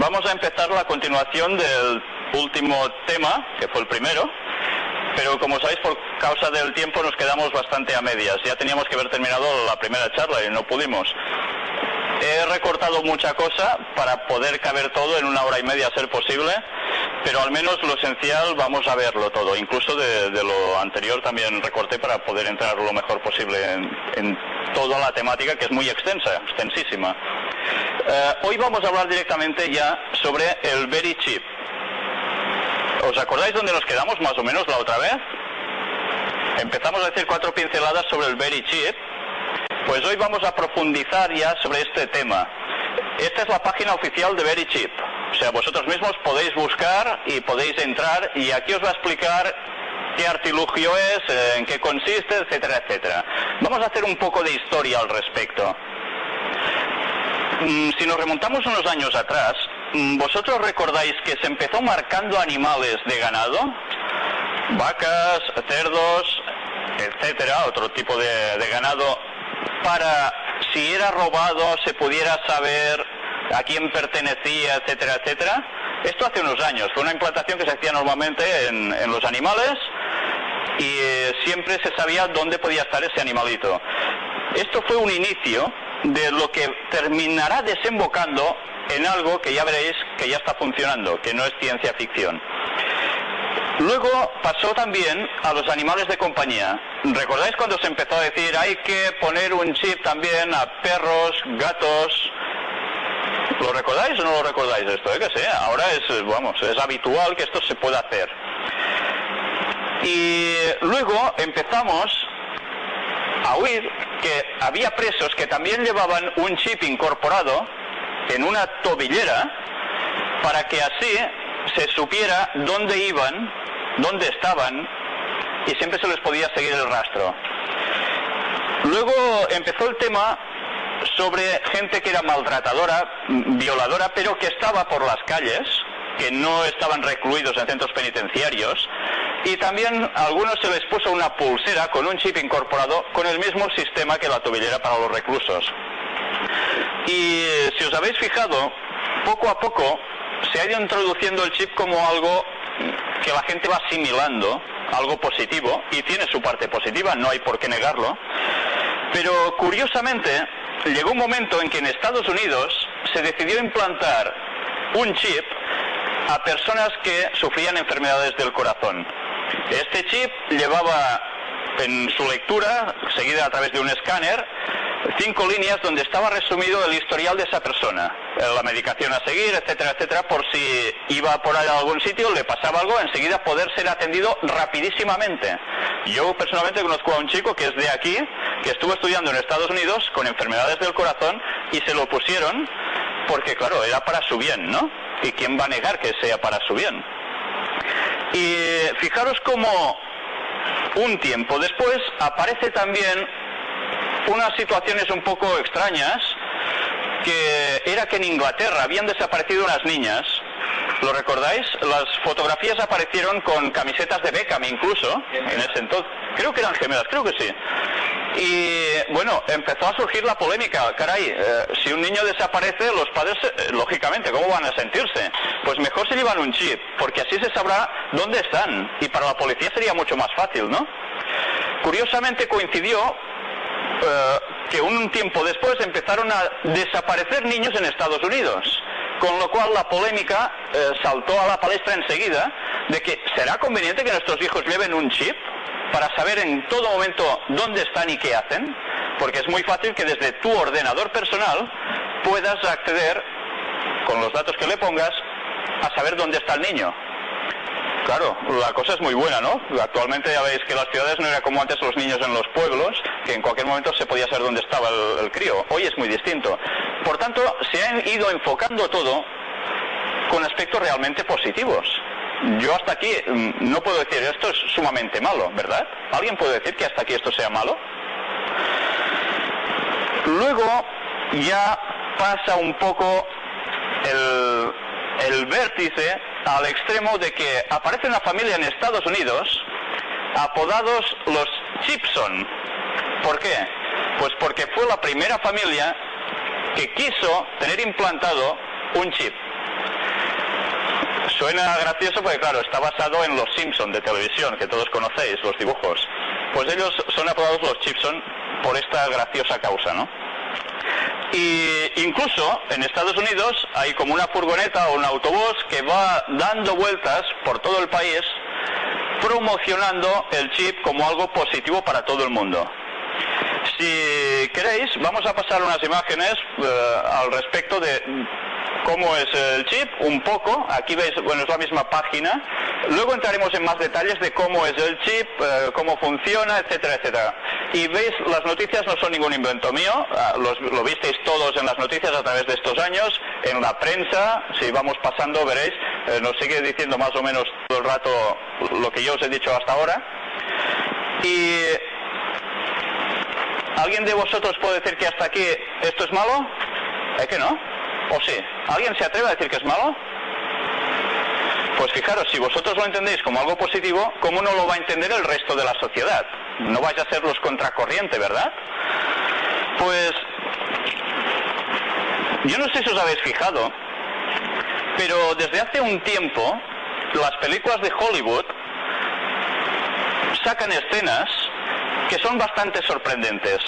Vamos a empezar la continuación del último tema, que fue el primero, pero como sabéis, por causa del tiempo nos quedamos bastante a medias. Ya teníamos que haber terminado la primera charla y no pudimos. He recortado mucha cosa para poder caber todo en 1 hora y media a ser posible, pero al menos lo esencial vamos a verlo todo. Incluso de lo anterior también recorté para poder entrar lo mejor posible en toda la temática, que es muy extensa, extensísima. Hoy vamos a hablar directamente ya sobre el Very Chip. ¿Os acordáis dónde nos quedamos más o menos la otra vez? Empezamos a decir 4 pinceladas sobre el Very Chip. Pues hoy vamos a profundizar ya sobre este tema. Esta es la página oficial de Very Chip. O sea, vosotros mismos podéis buscar y podéis entrar, y aquí os va a explicar qué artilugio es, en qué consiste, etcétera, etcétera. Vamos a hacer un poco de historia al respecto. Si nos remontamos unos años atrás, ¿vosotros recordáis que se empezó marcando animales de ganado? Vacas, cerdos, etcétera, otro tipo de ganado, para si era robado se pudiera saber a quién pertenecía, etcétera, etcétera. Esto hace unos años, fue una implantación que se hacía normalmente en los animales y siempre se sabía dónde podía estar ese animalito. Esto fue un inicio de lo que terminará desembocando en algo que ya veréis que ya está funcionando, que no es ciencia ficción. Luego pasó también a los animales de compañía. ¿Recordáis cuando se empezó a decir hay que poner un chip también a perros, gatos? ¿Lo recordáis o no lo recordáis esto? Que sé, ahora es habitual que esto se pueda hacer. Y luego empezamos a oír que había presos que también llevaban un chip incorporado en una tobillera para que así se supiera dónde iban, dónde estaban, y siempre se les podía seguir el rastro. Luego empezó el tema sobre gente que era maltratadora, violadora, pero que estaba por las calles, que no estaban recluidos en centros penitenciarios, y también a algunos se les puso una pulsera con un chip incorporado con el mismo sistema que la tobillera para los reclusos. Y si os habéis fijado, poco a poco se ha ido introduciendo el chip como algo que la gente va asimilando, algo positivo, y tiene su parte positiva, no hay por qué negarlo. Pero curiosamente llegó un momento en que en Estados Unidos se decidió implantar un chip a personas que sufrían enfermedades del corazón. Este chip llevaba en su lectura, seguida a través de un escáner, 5 líneas donde estaba resumido el historial de esa persona, la medicación a seguir, etcétera, etcétera, por si iba por ahí a algún sitio, le pasaba algo, enseguida poder ser atendido rapidísimamente. Yo personalmente conozco a un chico que es de aquí, que estuvo estudiando en Estados Unidos con enfermedades del corazón y se lo pusieron porque, claro, era para su bien, ¿no? ¿Y quién va a negar que sea para su bien? Y fijaros cómo un tiempo después aparece también unas situaciones un poco extrañas, que era que en Inglaterra habían desaparecido unas niñas. ¿Lo recordáis? Las fotografías aparecieron con camisetas de Beckham incluso, en ese entonces. Creo que eran gemelas, creo que sí. Y bueno, empezó a surgir la polémica. Caray, si un niño desaparece, los padres, lógicamente, ¿cómo van a sentirse? Pues mejor se llevan un chip, porque así se sabrá dónde están. Y para la policía sería mucho más fácil, ¿no? Curiosamente coincidió que un tiempo después empezaron a desaparecer niños en Estados Unidos, con lo cual la polémica saltó a la palestra enseguida de que será conveniente que nuestros hijos lleven un chip para saber en todo momento dónde están y qué hacen, porque es muy fácil que desde tu ordenador personal puedas acceder, con los datos que le pongas, a saber dónde está el niño. Claro, la cosa es muy buena, ¿no? Actualmente ya veis que las ciudades no era como antes los niños en los pueblos, que en cualquier momento se podía saber dónde estaba el crío. Hoy es muy distinto. Por tanto, se ha ido enfocando todo con aspectos realmente positivos. Yo hasta aquí no puedo decir esto es sumamente malo, ¿verdad? ¿Alguien puede decir que hasta aquí esto sea malo? Luego ya pasa un poco el vértice al extremo de que aparece una familia en Estados Unidos apodados los Chipson. ¿Por qué? Pues porque fue la primera familia que quiso tener implantado un chip. Suena gracioso porque, claro, está basado en los Simpson de televisión, que todos conocéis, los dibujos. Pues ellos son apodados los Chipson por esta graciosa causa, ¿no? Y incluso en Estados Unidos hay como una furgoneta o un autobús que va dando vueltas por todo el país promocionando el chip como algo positivo para todo el mundo. Si queréis, vamos a pasar unas imágenes al respecto de cómo es el chip, un poco. Aquí veis, bueno, es la misma página. Luego entraremos en más detalles de cómo es el chip, cómo funciona, etcétera, etcétera. Y veis, las noticias no son ningún invento mío, lo visteis todos en las noticias a través de estos años, en la prensa, si vamos pasando veréis, nos sigue diciendo más o menos todo el rato lo que yo os he dicho hasta ahora. Y ¿alguien de vosotros puede decir que hasta aquí esto es malo? ¿Es que no? ¿O sí? ¿Alguien se atreve a decir que es malo? Pues fijaros, si vosotros lo entendéis como algo positivo, ¿cómo no lo va a entender el resto de la sociedad? No vais a ser los contracorriente, ¿verdad? Pues yo no sé si os habéis fijado, pero desde hace un tiempo las películas de Hollywood sacan escenas que son bastante sorprendentes.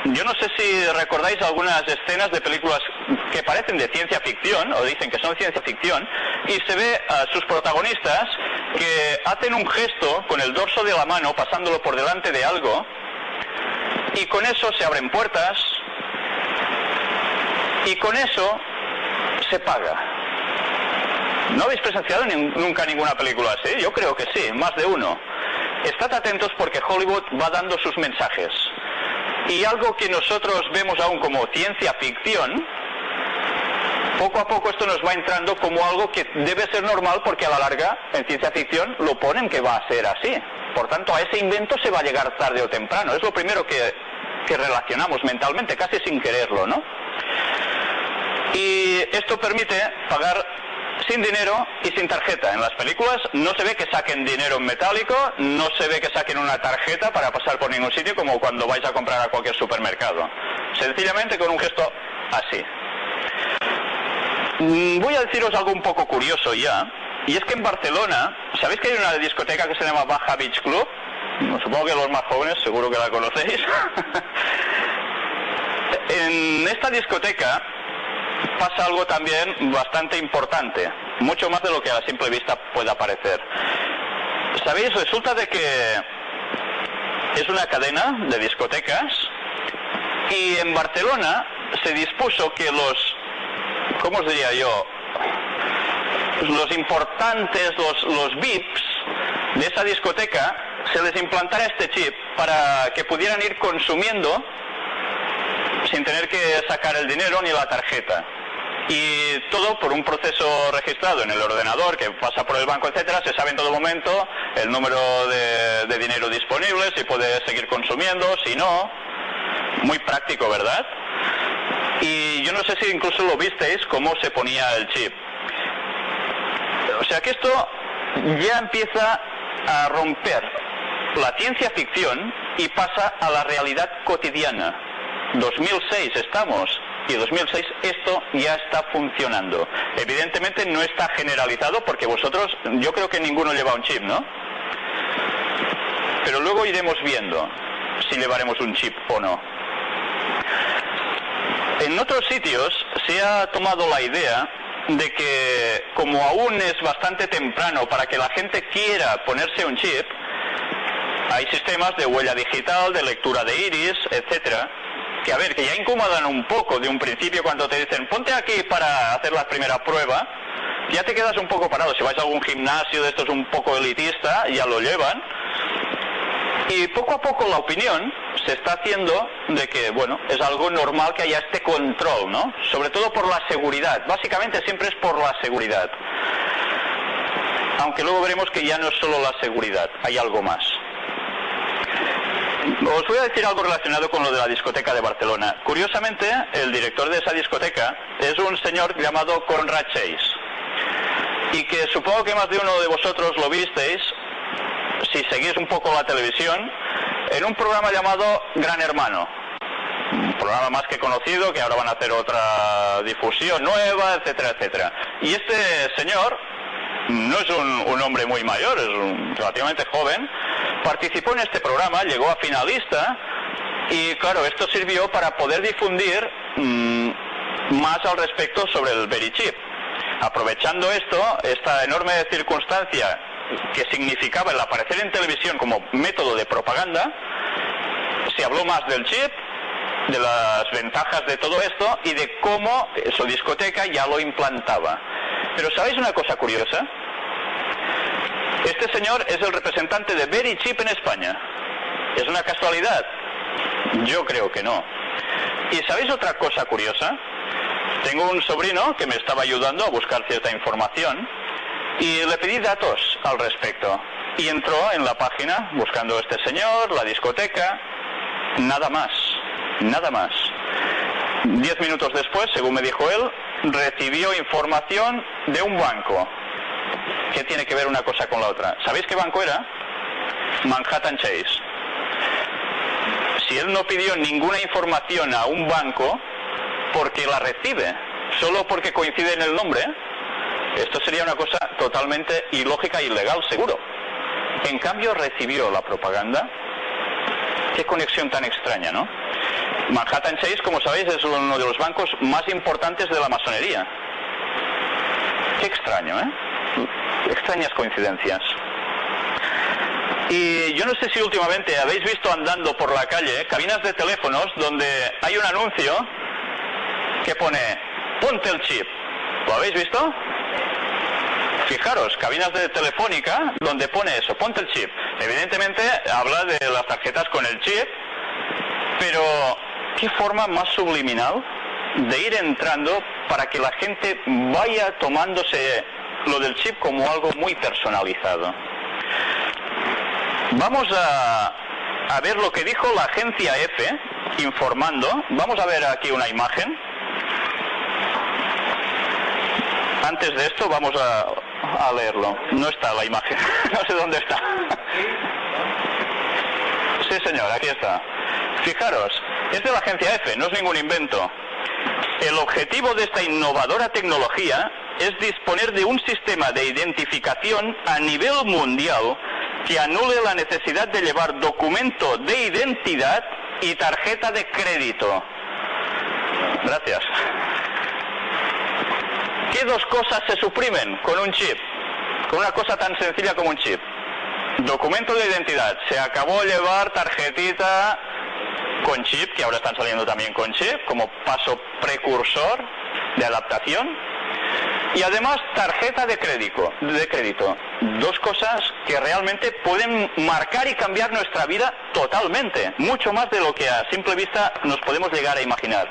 Yo no sé si recordáis algunas escenas de películas que parecen de ciencia ficción, o dicen que son ciencia ficción, y se ve a sus protagonistas que hacen un gesto con el dorso de la mano, pasándolo por delante de algo, y con eso se abren puertas, y con eso se paga. ¿No habéis presenciado nunca ninguna película así? Yo creo que sí, más de uno. Estad atentos porque Hollywood va dando sus mensajes. Y algo que nosotros vemos aún como ciencia ficción, poco a poco esto nos va entrando como algo que debe ser normal porque a la larga en ciencia ficción lo ponen que va a ser así. Por tanto, a ese invento se va a llegar tarde o temprano. Es lo primero que relacionamos mentalmente, casi sin quererlo, ¿no? Y esto permite pagar sin dinero y sin tarjeta. En las películas no se ve que saquen dinero en metálico, no se ve que saquen una tarjeta para pasar por ningún sitio como cuando vais a comprar a cualquier supermercado. Sencillamente con un gesto así. Voy a deciros algo un poco curioso ya, y es que en Barcelona, ¿sabéis que hay una discoteca que se llama Baja Beach Club? Supongo que los más jóvenes seguro que la conocéis. En esta discoteca pasa algo también bastante importante, mucho más de lo que a simple vista pueda parecer. ¿Sabéis? Resulta de que es una cadena de discotecas y en Barcelona se dispuso que ¿cómo os diría yo? Los importantes, los VIPs de esa discoteca, se les implantara este chip para que pudieran ir consumiendo sin tener que sacar el dinero ni la tarjeta. Y todo por un proceso registrado en el ordenador que pasa por el banco, etcétera. Se sabe en todo momento el número de dinero disponible, si puede seguir consumiendo, si no. Muy práctico, ¿verdad? Y yo no sé si incluso lo visteis cómo se ponía el chip. O sea que esto ya empieza a romper la ciencia ficción y pasa a la realidad cotidiana. 2006 estamos, y 2006 esto ya está funcionando. Evidentemente no está generalizado porque vosotros, yo creo que ninguno lleva un chip, ¿no? Pero luego iremos viendo si llevaremos un chip o no. En otros sitios se ha tomado la idea de que, como aún es bastante temprano para que la gente quiera ponerse un chip, hay sistemas de huella digital, de lectura de iris, etcétera, que a ver, que ya incomodan un poco de un principio cuando te dicen ponte aquí para hacer la primera prueba, ya te quedas un poco parado. Si vais a algún gimnasio de estos un poco elitista, ya lo llevan. Y poco a poco la opinión se está haciendo de que, bueno, es algo normal que haya este control, ¿no? Sobre todo por la seguridad. Básicamente siempre es por la seguridad. Aunque luego veremos que ya no es solo la seguridad, hay algo más. Os voy a decir algo relacionado con lo de la discoteca de Barcelona. Curiosamente, el director de esa discoteca es un señor llamado Conrad Chase. Y que supongo que más de uno de vosotros lo visteis, si seguís un poco la televisión, en un programa llamado Gran Hermano. Un programa más que conocido, que ahora van a hacer otra difusión nueva, etcétera, etcétera. Y este señor no es un hombre muy mayor, es relativamente joven, participó en este programa, llegó a finalista y claro, esto sirvió para poder difundir más al respecto sobre el Verichip. Aprovechando esto, esta enorme circunstancia que significaba el aparecer en televisión como método de propaganda, se habló más del chip, de las ventajas de todo esto y de cómo su discoteca ya lo implantaba. Pero ¿sabéis una cosa curiosa? Este señor es el representante de Verichip en España. ¿Es una casualidad? Yo creo que no. ¿Y sabéis otra cosa curiosa? Tengo un sobrino que me estaba ayudando a buscar cierta información y le pedí datos al respecto. Y entró en la página buscando a este señor, la discoteca, nada más, nada más. 10 minutos después, según me dijo él, recibió información de un banco. ¿Qué tiene que ver una cosa con la otra? ¿Sabéis qué banco era? Manhattan Chase. Si él no pidió ninguna información a un banco, porque la recibe, solo porque coincide en el nombre, esto sería una cosa totalmente ilógica e ilegal, seguro. En cambio, recibió la propaganda. Qué conexión tan extraña, ¿no? Manhattan Chase, como sabéis, es uno de los bancos más importantes de la masonería. Qué extraño, ¿eh? Extrañas coincidencias. Y yo no sé si últimamente habéis visto andando por la calle cabinas de teléfonos donde hay un anuncio que pone ponte el chip. ¿Lo habéis visto? Fijaros, cabinas de telefónica donde pone eso, ponte el chip. Evidentemente habla de las tarjetas con el chip, pero qué forma más subliminal de ir entrando para que la gente vaya tomándose lo del chip como algo muy personalizado. Vamos a ver lo que dijo la agencia EFE informando. Vamos a ver aquí una imagen. Antes de esto vamos a leerlo. No está la imagen, no sé dónde está. Sí, señor, aquí está. Fijaros, es de la agencia EFE, no es ningún invento. El objetivo de esta innovadora tecnología es disponer de un sistema de identificación a nivel mundial que anule la necesidad de llevar documento de identidad y tarjeta de crédito. Gracias. ¿Qué dos cosas se suprimen con un chip? Con una cosa tan sencilla como un chip. Documento de identidad. Se acabó llevar tarjetita con chip, que ahora están saliendo también con chip, como paso precursor de adaptación. Y además tarjeta de crédito. Dos cosas que realmente pueden marcar y cambiar nuestra vida totalmente. Mucho más de lo que a simple vista nos podemos llegar a imaginar.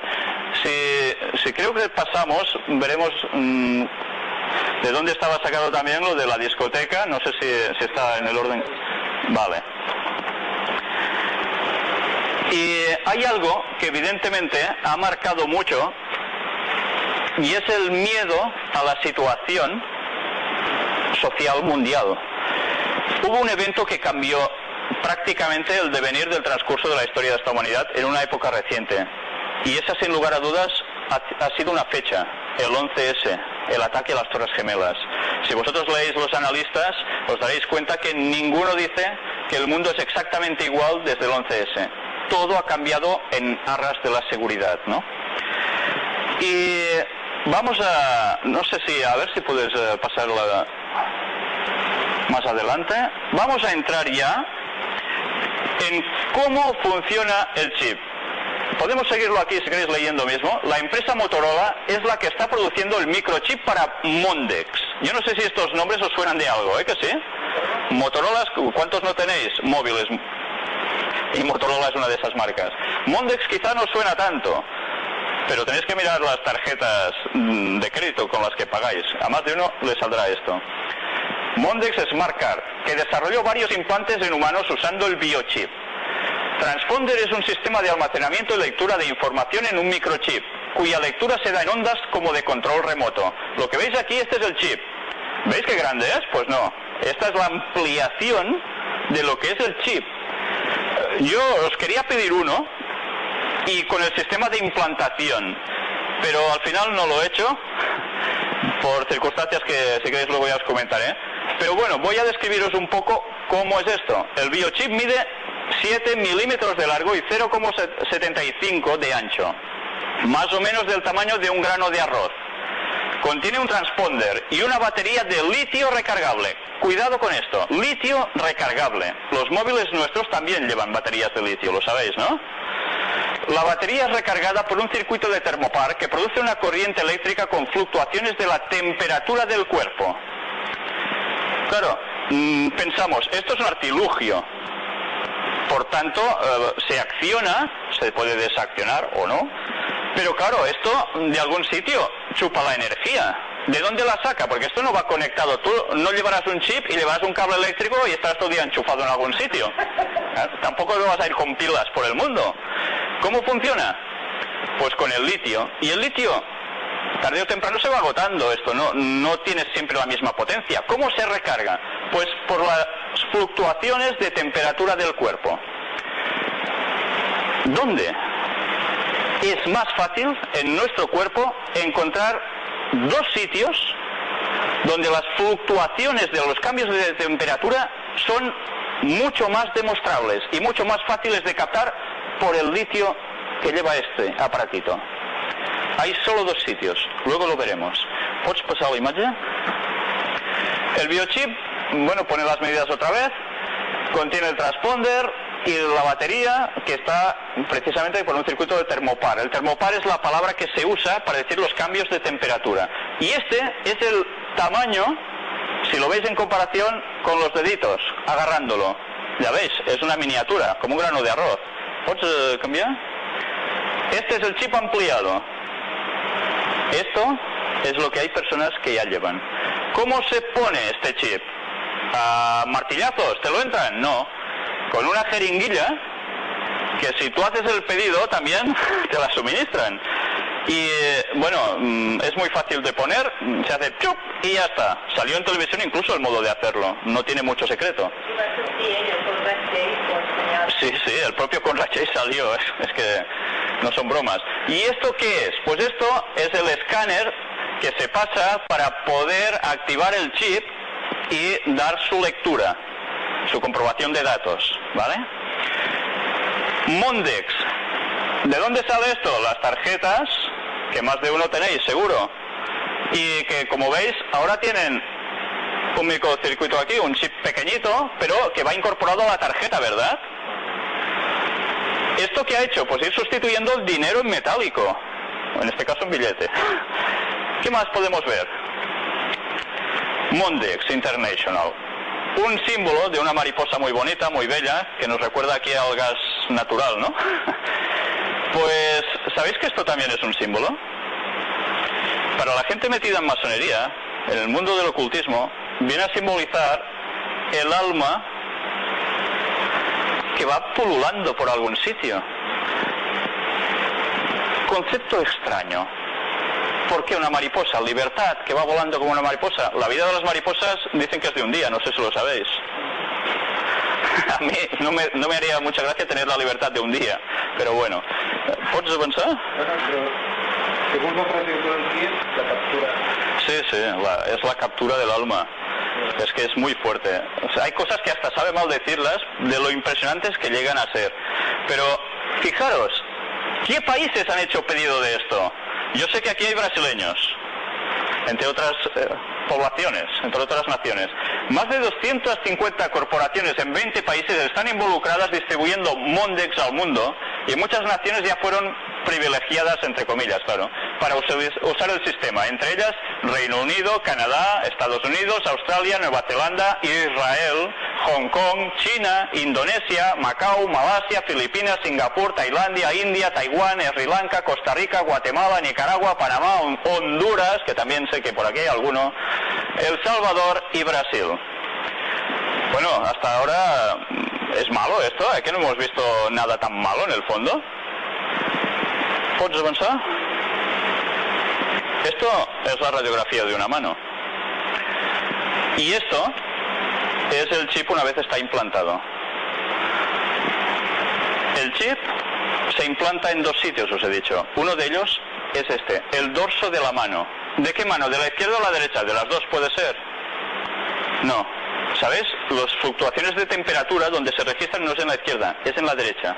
Si creo que pasamos, veremos de dónde estaba sacado también lo de la discoteca. No sé si está en el orden. Vale. Y hay algo que evidentemente ha marcado mucho, y es el miedo a la situación social mundial. Hubo un evento que cambió prácticamente el devenir del transcurso de la historia de esta humanidad en una época reciente. Y esa, sin lugar a dudas, ha sido una fecha, el 11S, el ataque a las Torres Gemelas. Si vosotros leéis los analistas, os daréis cuenta que ninguno dice que el mundo es exactamente igual desde el 11S. Todo ha cambiado en aras de la seguridad, ¿no? Y vamos no sé si, a ver si puedes pasarla más adelante. Vamos a entrar ya en cómo funciona el chip. Podemos seguirlo aquí si queréis leyendo mismo. La empresa Motorola es la que está produciendo el microchip para Mondex. Yo no sé si estos nombres os suenan de algo, ¿eh? ¿Que sí? Motorola, ¿cuántos no tenéis móviles? Y Motorola es una de esas marcas. Mondex quizá no suena tanto, pero tenéis que mirar las tarjetas de crédito con las que pagáis. A más de uno le saldrá esto. Mondex Smart Card, que desarrolló varios implantes en humanos usando el biochip. Transponder es un sistema de almacenamiento y lectura de información en un microchip, cuya lectura se da en ondas como de control remoto. Lo que veis aquí, este es el chip. ¿Veis qué grande es? Pues no. Esta es la ampliación de lo que es el chip. Yo os quería pedir uno, y con el sistema de implantación, pero al final no lo he hecho por circunstancias que si queréis luego ya os comentaré. Pero bueno, voy a describiros un poco cómo es esto. El biochip mide 7 milímetros de largo y 0,75 de ancho, más o menos del tamaño de un grano de arroz. Contiene un transponder y una batería de litio recargable. Cuidado con esto, litio recargable. Los móviles nuestros también llevan baterías de litio, lo sabéis, ¿no? La batería es recargada por un circuito de termopar que produce una corriente eléctrica con fluctuaciones de la temperatura del cuerpo. Claro, pensamos, esto es un artilugio. Por tanto, se acciona, se puede desaccionar o no. Pero claro, esto de algún sitio chupa la energía. ¿De dónde la saca? Porque esto no va conectado. Tú no llevarás un chip y llevarás un cable eléctrico y estarás todo el día enchufado en algún sitio. Tampoco vas a ir con pilas por el mundo. ¿Cómo funciona? Pues con el litio. Y el litio, tarde o temprano se va agotando esto. No tiene siempre la misma potencia. ¿Cómo se recarga? Pues por las fluctuaciones de temperatura del cuerpo. ¿Dónde? Es más fácil en nuestro cuerpo encontrar dos sitios donde las fluctuaciones de los cambios de temperatura son mucho más demostrables y mucho más fáciles de captar por el litio que lleva este aparatito. Hay solo dos sitios, luego lo veremos. ¿Puedes pasar la imagen? El biochip, bueno, pone las medidas otra vez, contiene el transponder y la batería, que está precisamente por un circuito de termopar. El termopar es la palabra que se usa para decir los cambios de temperatura. Y este es el tamaño, si lo veis en comparación con los deditos, agarrándolo. Ya veis, es una miniatura, como un grano de arroz. ¿Puedes cambiar? Este es el chip ampliado. Esto es lo que hay personas que ya llevan. ¿Cómo se pone este chip? ¿A martillazos? ¿Te lo entran? No. Con una jeringuilla, que si tú haces el pedido también te la suministran. Y bueno, es muy fácil de poner, se hace ¡chup! Y ya está. Salió en televisión incluso el modo de hacerlo, no tiene mucho secreto. Sí, el propio Conrad Chase salió, es que no son bromas. ¿Y esto qué es? Pues esto es el escáner que se pasa para poder activar el chip y dar su lectura, su comprobación de datos, ¿vale? Mondex. ¿De dónde sale esto? Las tarjetas, que más de uno tenéis, seguro. Y que, como veis, ahora tienen un microcircuito aquí, un chip pequeñito, pero que va incorporado a la tarjeta, ¿verdad? ¿Esto qué ha hecho? Pues ir sustituyendo el dinero en metálico. En este caso, un billete. ¿Qué más podemos ver? Mondex International. Un símbolo de una mariposa muy bonita, muy bella, que nos recuerda aquí al gas natural, ¿no? Pues, ¿sabéis que esto también es un símbolo? Para la gente metida en masonería, en el mundo del ocultismo, viene a simbolizar el alma que va pululando por algún sitio. Concepto extraño. ¿Por qué una mariposa? Libertad, que va volando como una mariposa. La vida de las mariposas dicen que es de un día, no sé si lo sabéis. A mí no me haría mucha gracia tener la libertad de un día, pero bueno. ¿Puedes avançar? Según la frase de la captura. Sí, es la captura del alma. Es que es muy fuerte. O sea, hay cosas que hasta sabe mal decirlas de lo impresionantes que llegan a ser. Pero, fijaros, ¿qué países han hecho pedido de esto? Yo sé que aquí hay brasileños, entre otras poblaciones, entre otras naciones. Más de 250 corporaciones en 20 países están involucradas distribuyendo Mondex al mundo, y muchas naciones ya fueron privilegiadas, entre comillas, claro, para usar el sistema. Entre ellas, Reino Unido, Canadá, Estados Unidos, Australia, Nueva Zelanda, Israel, Hong Kong, China, Indonesia, Macao, Malasia, Filipinas, Singapur, Tailandia, India, Taiwán, Sri Lanka, Costa Rica, Guatemala, Nicaragua, Panamá, Honduras, que también sé que por aquí hay alguno, El Salvador y Brasil. Bueno, hasta ahora es malo esto, ¿eh? Que no hemos visto nada tan malo en el fondo. ¿Puedes avanzar? Esto es la radiografía de una mano. Y esto es el chip una vez está implantado. El chip se implanta en dos sitios, os he dicho. Uno de ellos es este, el dorso de la mano. ¿De qué mano? ¿De la izquierda o la derecha? ¿De las dos puede ser? No. ¿Sabéis? Las fluctuaciones de temperatura donde se registran no es en la izquierda, es en la derecha.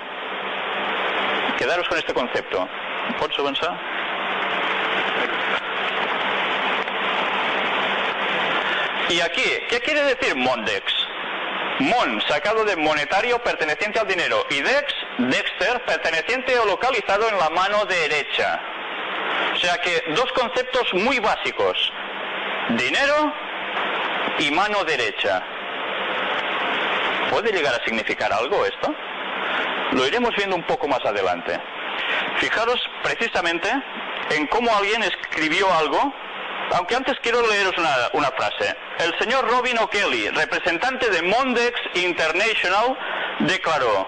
Quedaros con este concepto. ¿Pots avançar? Y aquí, ¿qué quiere decir Mondex? Mon, sacado de monetario perteneciente al dinero, y Dex, Dexter, perteneciente o localizado en la mano derecha. O sea que dos conceptos muy básicos: dinero y mano derecha. ¿Puede llegar a significar algo esto? Lo iremos viendo un poco más adelante. Fijaros precisamente en cómo alguien escribió algo, aunque antes quiero leeros una frase. El señor Robin O'Kelly, representante de Mondex International, declaró: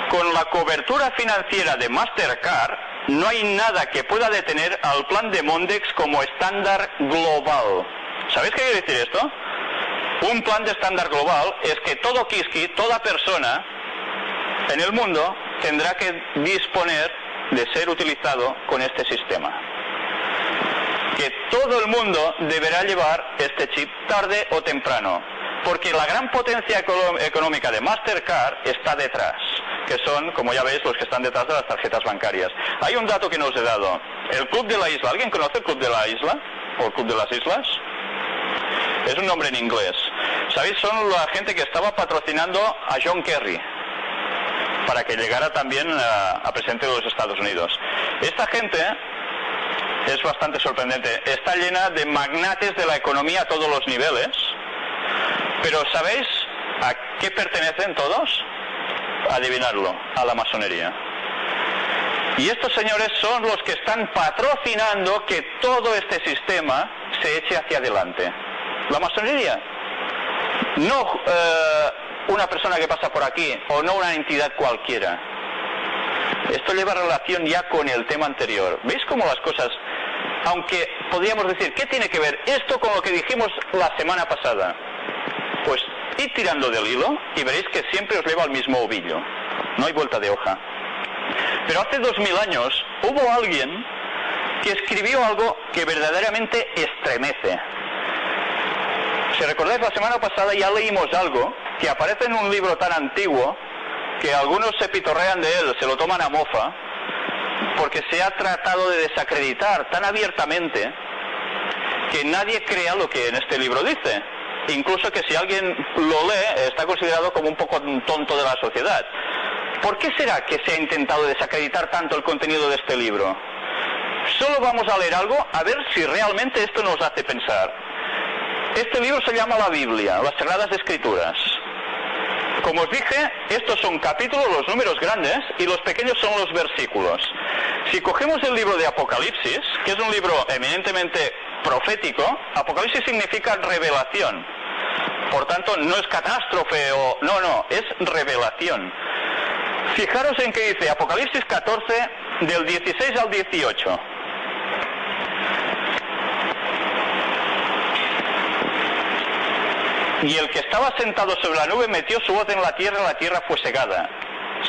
con la cobertura financiera de Mastercard, no hay nada que pueda detener al plan de Mondex como estándar global. ¿Sabéis qué quiere decir esto? Un plan de estándar global es que todo kiski, toda persona en el mundo tendrá que disponer de ser utilizado con este sistema. Que todo el mundo deberá llevar este chip tarde o temprano, porque la gran potencia económica de Mastercard está detrás, que son, como ya veis, los que están detrás de las tarjetas bancarias. Hay un dato que no os he dado. El Club de la Isla. ¿Alguien conoce el Club de la Isla? ¿O el Club de las Islas? Es un nombre en inglés. ¿Sabéis? Son la gente que estaba patrocinando a John Kerry para que llegara también a presidente de los Estados Unidos. Esta gente es bastante sorprendente. Está llena de magnates de la economía a todos los niveles. Pero ¿sabéis a qué pertenecen todos? Adivinadlo, a la masonería. Y estos señores son los que están patrocinando que todo este sistema se eche hacia adelante. La masonería. No una persona que pasa por aquí, o no una entidad cualquiera. Esto lleva relación ya con el tema anterior. ¿Veis cómo las cosas, aunque podríamos decir, ¿qué tiene que ver esto con lo que dijimos la semana pasada? Pues id tirando del hilo y veréis que siempre os lleva al mismo ovillo. No hay vuelta de hoja. Pero hace 2000 años hubo alguien que escribió algo que verdaderamente estremece. Si recordáis, la semana pasada ya leímos algo que aparece en un libro tan antiguo que algunos se pitorrean de él, se lo toman a mofa, porque se ha tratado de desacreditar tan abiertamente que nadie crea lo que en este libro dice. Incluso que si alguien lo lee, está considerado como un poco un tonto de la sociedad. ¿Por qué será que se ha intentado desacreditar tanto el contenido de este libro? Solo vamos a leer algo, a ver si realmente esto nos hace pensar. Este libro se llama la Biblia, las Sagradas Escrituras. Como os dije, estos son capítulos, los números grandes, y los pequeños son los versículos. Si cogemos el libro de Apocalipsis, que es un libro eminentemente profético, Apocalipsis significa revelación. Por tanto, no es catástrofe o... No, es revelación. Fijaros en que dice Apocalipsis 14, del 16 al 18. Y el que estaba sentado sobre la nube metió su voz en la tierra fue segada.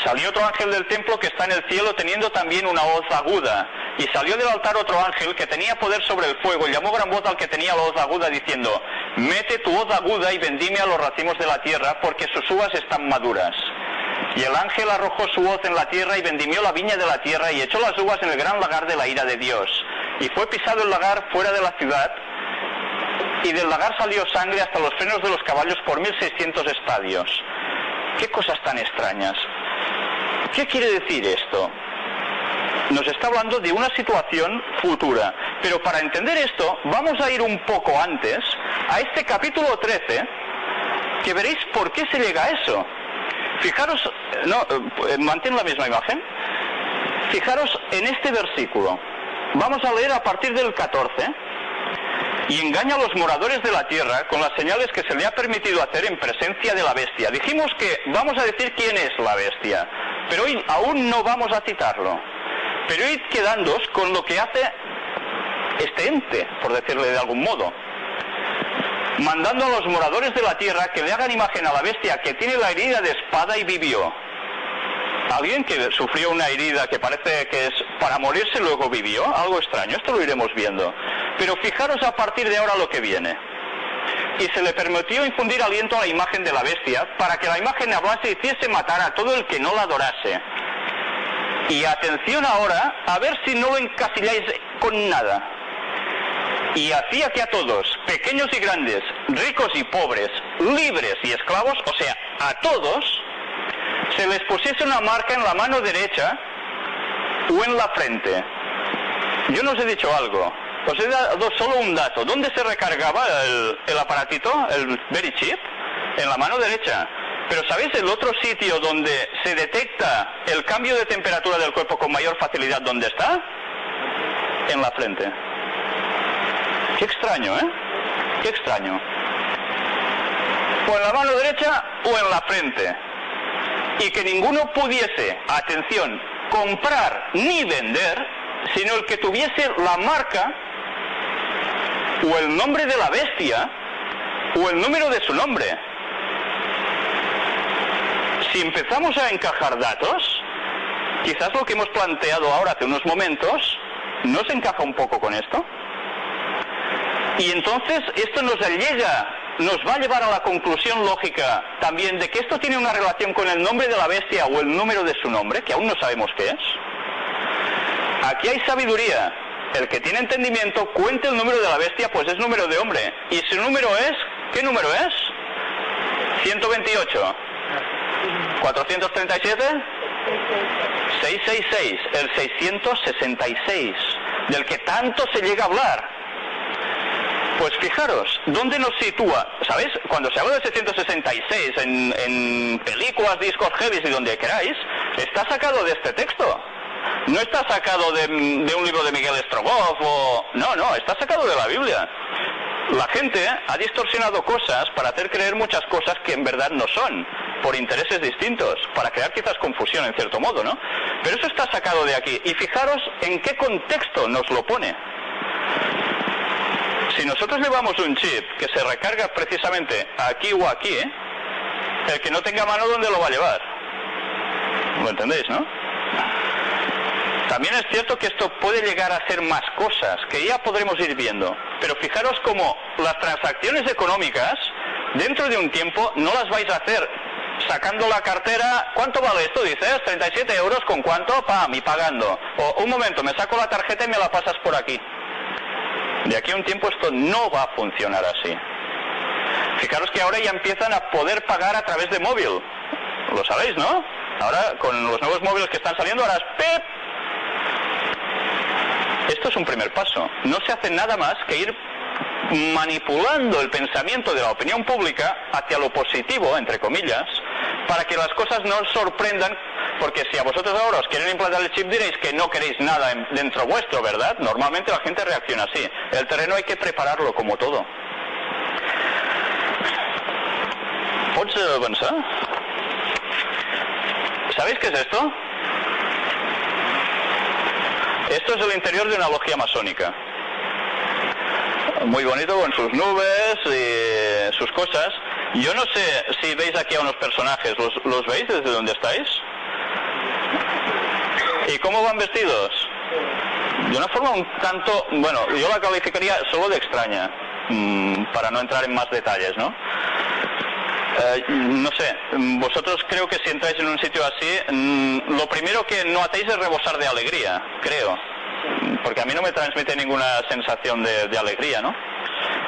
Salió otro ángel del templo que está en el cielo teniendo también una voz aguda. Y salió del altar otro ángel que tenía poder sobre el fuego y llamó a gran voz al que tenía la voz aguda diciendo: mete tu voz aguda y vendime a los racimos de la tierra porque sus uvas están maduras. Y el ángel arrojó su hoz en la tierra y vendimió la viña de la tierra y echó las uvas en el gran lagar de la ira de Dios. Y fue pisado el lagar fuera de la ciudad, y del lagar salió sangre hasta los frenos de los caballos por 1600 estadios. ¡Qué cosas tan extrañas! ¿Qué quiere decir esto? Nos está hablando de una situación futura. Pero para entender esto, vamos a ir un poco antes, a este capítulo 13, que veréis por qué se llega a eso. Fijaros, mantén la misma imagen. Fijaros en este versículo. Vamos a leer a partir del 14. Y engaña a los moradores de la tierra con las señales que se le ha permitido hacer en presencia de la bestia. Dijimos que vamos a decir quién es la bestia, pero hoy aún no vamos a citarlo. Pero id quedándoos con lo que hace este ente, por decirle de algún modo. Mandando a los moradores de la tierra que le hagan imagen a la bestia que tiene la herida de espada y vivió. Alguien que sufrió una herida que parece que es para morirse luego vivió, algo extraño, esto lo iremos viendo. Pero fijaros a partir de ahora lo que viene. Y se le permitió infundir aliento a la imagen de la bestia para que la imagen hablase y hiciese matar a todo el que no la adorase. Y atención ahora, a ver si no lo encasilláis con nada. Y hacía que a todos, pequeños y grandes, ricos y pobres, libres y esclavos, o sea, a todos, se les pusiese una marca en la mano derecha o en la frente. Yo no os he dicho algo, os he dado solo un dato. ¿Dónde se recargaba el aparatito, el Very Chip? En la mano derecha. Pero ¿sabéis el otro sitio donde se detecta el cambio de temperatura del cuerpo con mayor facilidad? ¿Dónde está? En la frente. Qué extraño, ¿eh? Qué extraño. O en la mano derecha o en la frente. Y que ninguno pudiese, atención, comprar ni vender, sino el que tuviese la marca o el nombre de la bestia o el número de su nombre. Si empezamos a encajar datos, quizás lo que hemos planteado ahora hace unos momentos, ¿no se encaja un poco con esto? Y entonces esto nos va a llevar a la conclusión lógica también de que esto tiene una relación con el nombre de la bestia o el número de su nombre, que aún no sabemos qué es. Aquí hay sabiduría. El que tiene entendimiento cuente el número de la bestia, pues es número de hombre. ¿Y su número es? ¿Qué número es? 128. 437. 666. El 666, del que tanto se llega a hablar. Pues fijaros, ¿dónde nos sitúa? ¿Sabéis? Cuando se habla de 666 en películas, discos heavies y donde queráis, está sacado de este texto. No está sacado de un libro de Miguel Strogoff o... No, está sacado de la Biblia. La gente ha distorsionado cosas para hacer creer muchas cosas que en verdad no son, por intereses distintos, para crear quizás confusión en cierto modo, ¿no? Pero eso está sacado de aquí. Y fijaros en qué contexto nos lo pone. Si nosotros llevamos un chip que se recarga precisamente aquí o aquí, el que no tenga mano, ¿dónde lo va a llevar? ¿Lo entendéis, no? También es cierto que esto puede llegar a hacer más cosas, que ya podremos ir viendo. Pero fijaros cómo las transacciones económicas, dentro de un tiempo, no las vais a hacer sacando la cartera. ¿Cuánto vale esto? Dices, 37 euros, ¿con cuánto? ¡Pam! Y pagando. O un momento, me saco la tarjeta y me la pasas por aquí. De aquí a un tiempo esto no va a funcionar así. Fijaros que ahora ya empiezan a poder pagar a través de móvil. Lo sabéis, ¿no? Ahora, con los nuevos móviles que están saliendo, ahora es ¡pip! Esto es un primer paso. No se hace nada más que ir manipulando el pensamiento de la opinión pública hacia lo positivo, entre comillas, para que las cosas no os sorprendan, porque si a vosotros ahora os quieren implantar el chip diréis que no queréis nada dentro vuestro, ¿verdad? Normalmente la gente reacciona así. El terreno hay que prepararlo como todo. ¿Pots avançar? ¿Sabéis qué es esto? Esto es el interior de una logia masónica. Muy bonito, con sus nubes y sus cosas. Yo no sé si veis aquí a unos personajes. ¿Los veis desde donde estáis? ¿Y cómo van vestidos? De una forma un tanto... Bueno, yo la calificaría solo de extraña, para no entrar en más detalles, ¿no? No sé, vosotros creo que si entráis en un sitio así, lo primero que no hacéis es rebosar de alegría, creo. Porque a mí no me transmite ninguna sensación de alegría, ¿no?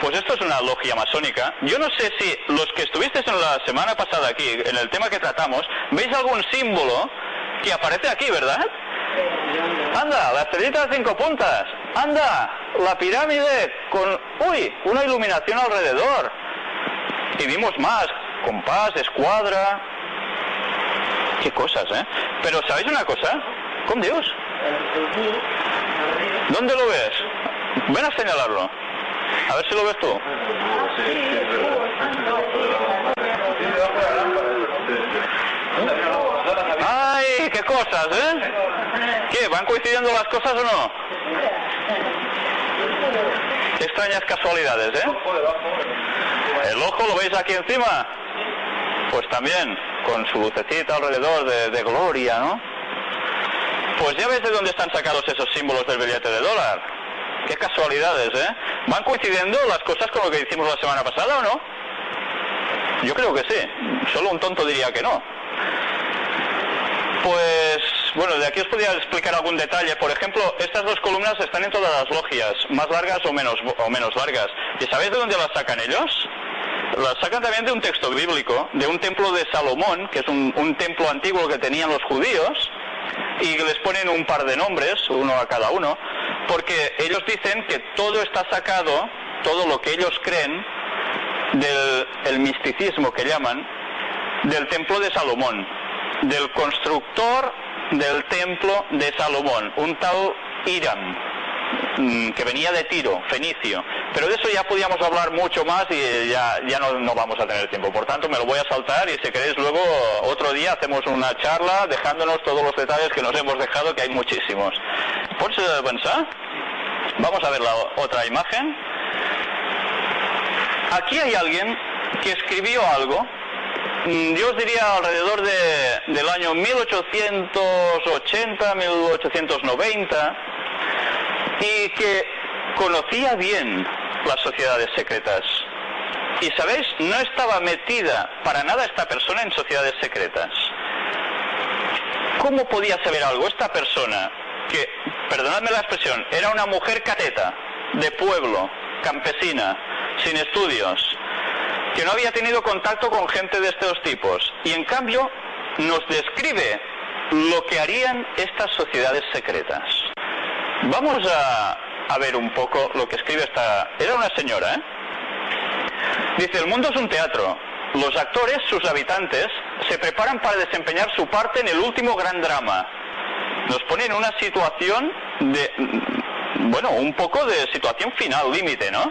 Pues esto es una logia masónica. Yo no sé si los que estuvisteis en la semana pasada aquí, en el tema que tratamos, veis algún símbolo que aparece aquí, ¿verdad? Anda, la estrellita de 5 puntas. Anda, la pirámide con, una iluminación alrededor. Y vimos más, compás, escuadra. Qué cosas, ¿eh? Pero ¿sabéis una cosa? Con Dios. ¿Dónde lo ves? Ven a señalarlo. A ver si lo ves tú. ¡Ay, qué cosas, eh! ¿Qué? ¿Van coincidiendo las cosas o no? Qué extrañas casualidades, ¿eh? ¿El ojo lo veis aquí encima? Pues también, con su lucecita alrededor de gloria, ¿no? Pues ya veis de dónde están sacados esos símbolos del billete de dólar. Qué casualidades, ¿eh? ¿Van coincidiendo las cosas con lo que hicimos la semana pasada o no? Yo creo que sí. Solo un tonto diría que no. Pues, bueno, de aquí os podría explicar algún detalle. Por ejemplo, estas dos columnas están en todas las logias, más largas o menos largas. ¿Y sabéis de dónde las sacan ellos? Las sacan también de un texto bíblico, de un templo de Salomón, que es un templo antiguo que tenían los judíos, y les ponen un par de nombres, uno a cada uno, porque ellos dicen que todo está sacado, todo lo que ellos creen, del misticismo que llaman, del templo de Salomón, del constructor del templo de Salomón, un tal Hiram, que venía de Tiro, fenicio. Pero de eso ya podíamos hablar mucho más y ya no vamos a tener tiempo. Por tanto, me lo voy a saltar y si queréis luego otro día hacemos una charla dejándonos todos los detalles que nos hemos dejado, que hay muchísimos. ¿Pots pensar? Vamos a ver la otra imagen. Aquí hay alguien que escribió algo, yo os diría alrededor del año 1880, 1890, y que conocía bien las sociedades secretas. Y sabéis, no estaba metida para nada esta persona en sociedades secretas. ¿Cómo podía saber algo esta persona que, perdonadme la expresión, era una mujer cateta, de pueblo, campesina, sin estudios, que no había tenido contacto con gente de estos tipos, y en cambio nos describe lo que harían estas sociedades secretas? Vamos a ver un poco lo que escribe esta... Era una señora, ¿eh? Dice, el mundo es un teatro. Los actores, sus habitantes, se preparan para desempeñar su parte en el último gran drama. Nos pone en una situación de... bueno, un poco de situación final, límite, ¿no?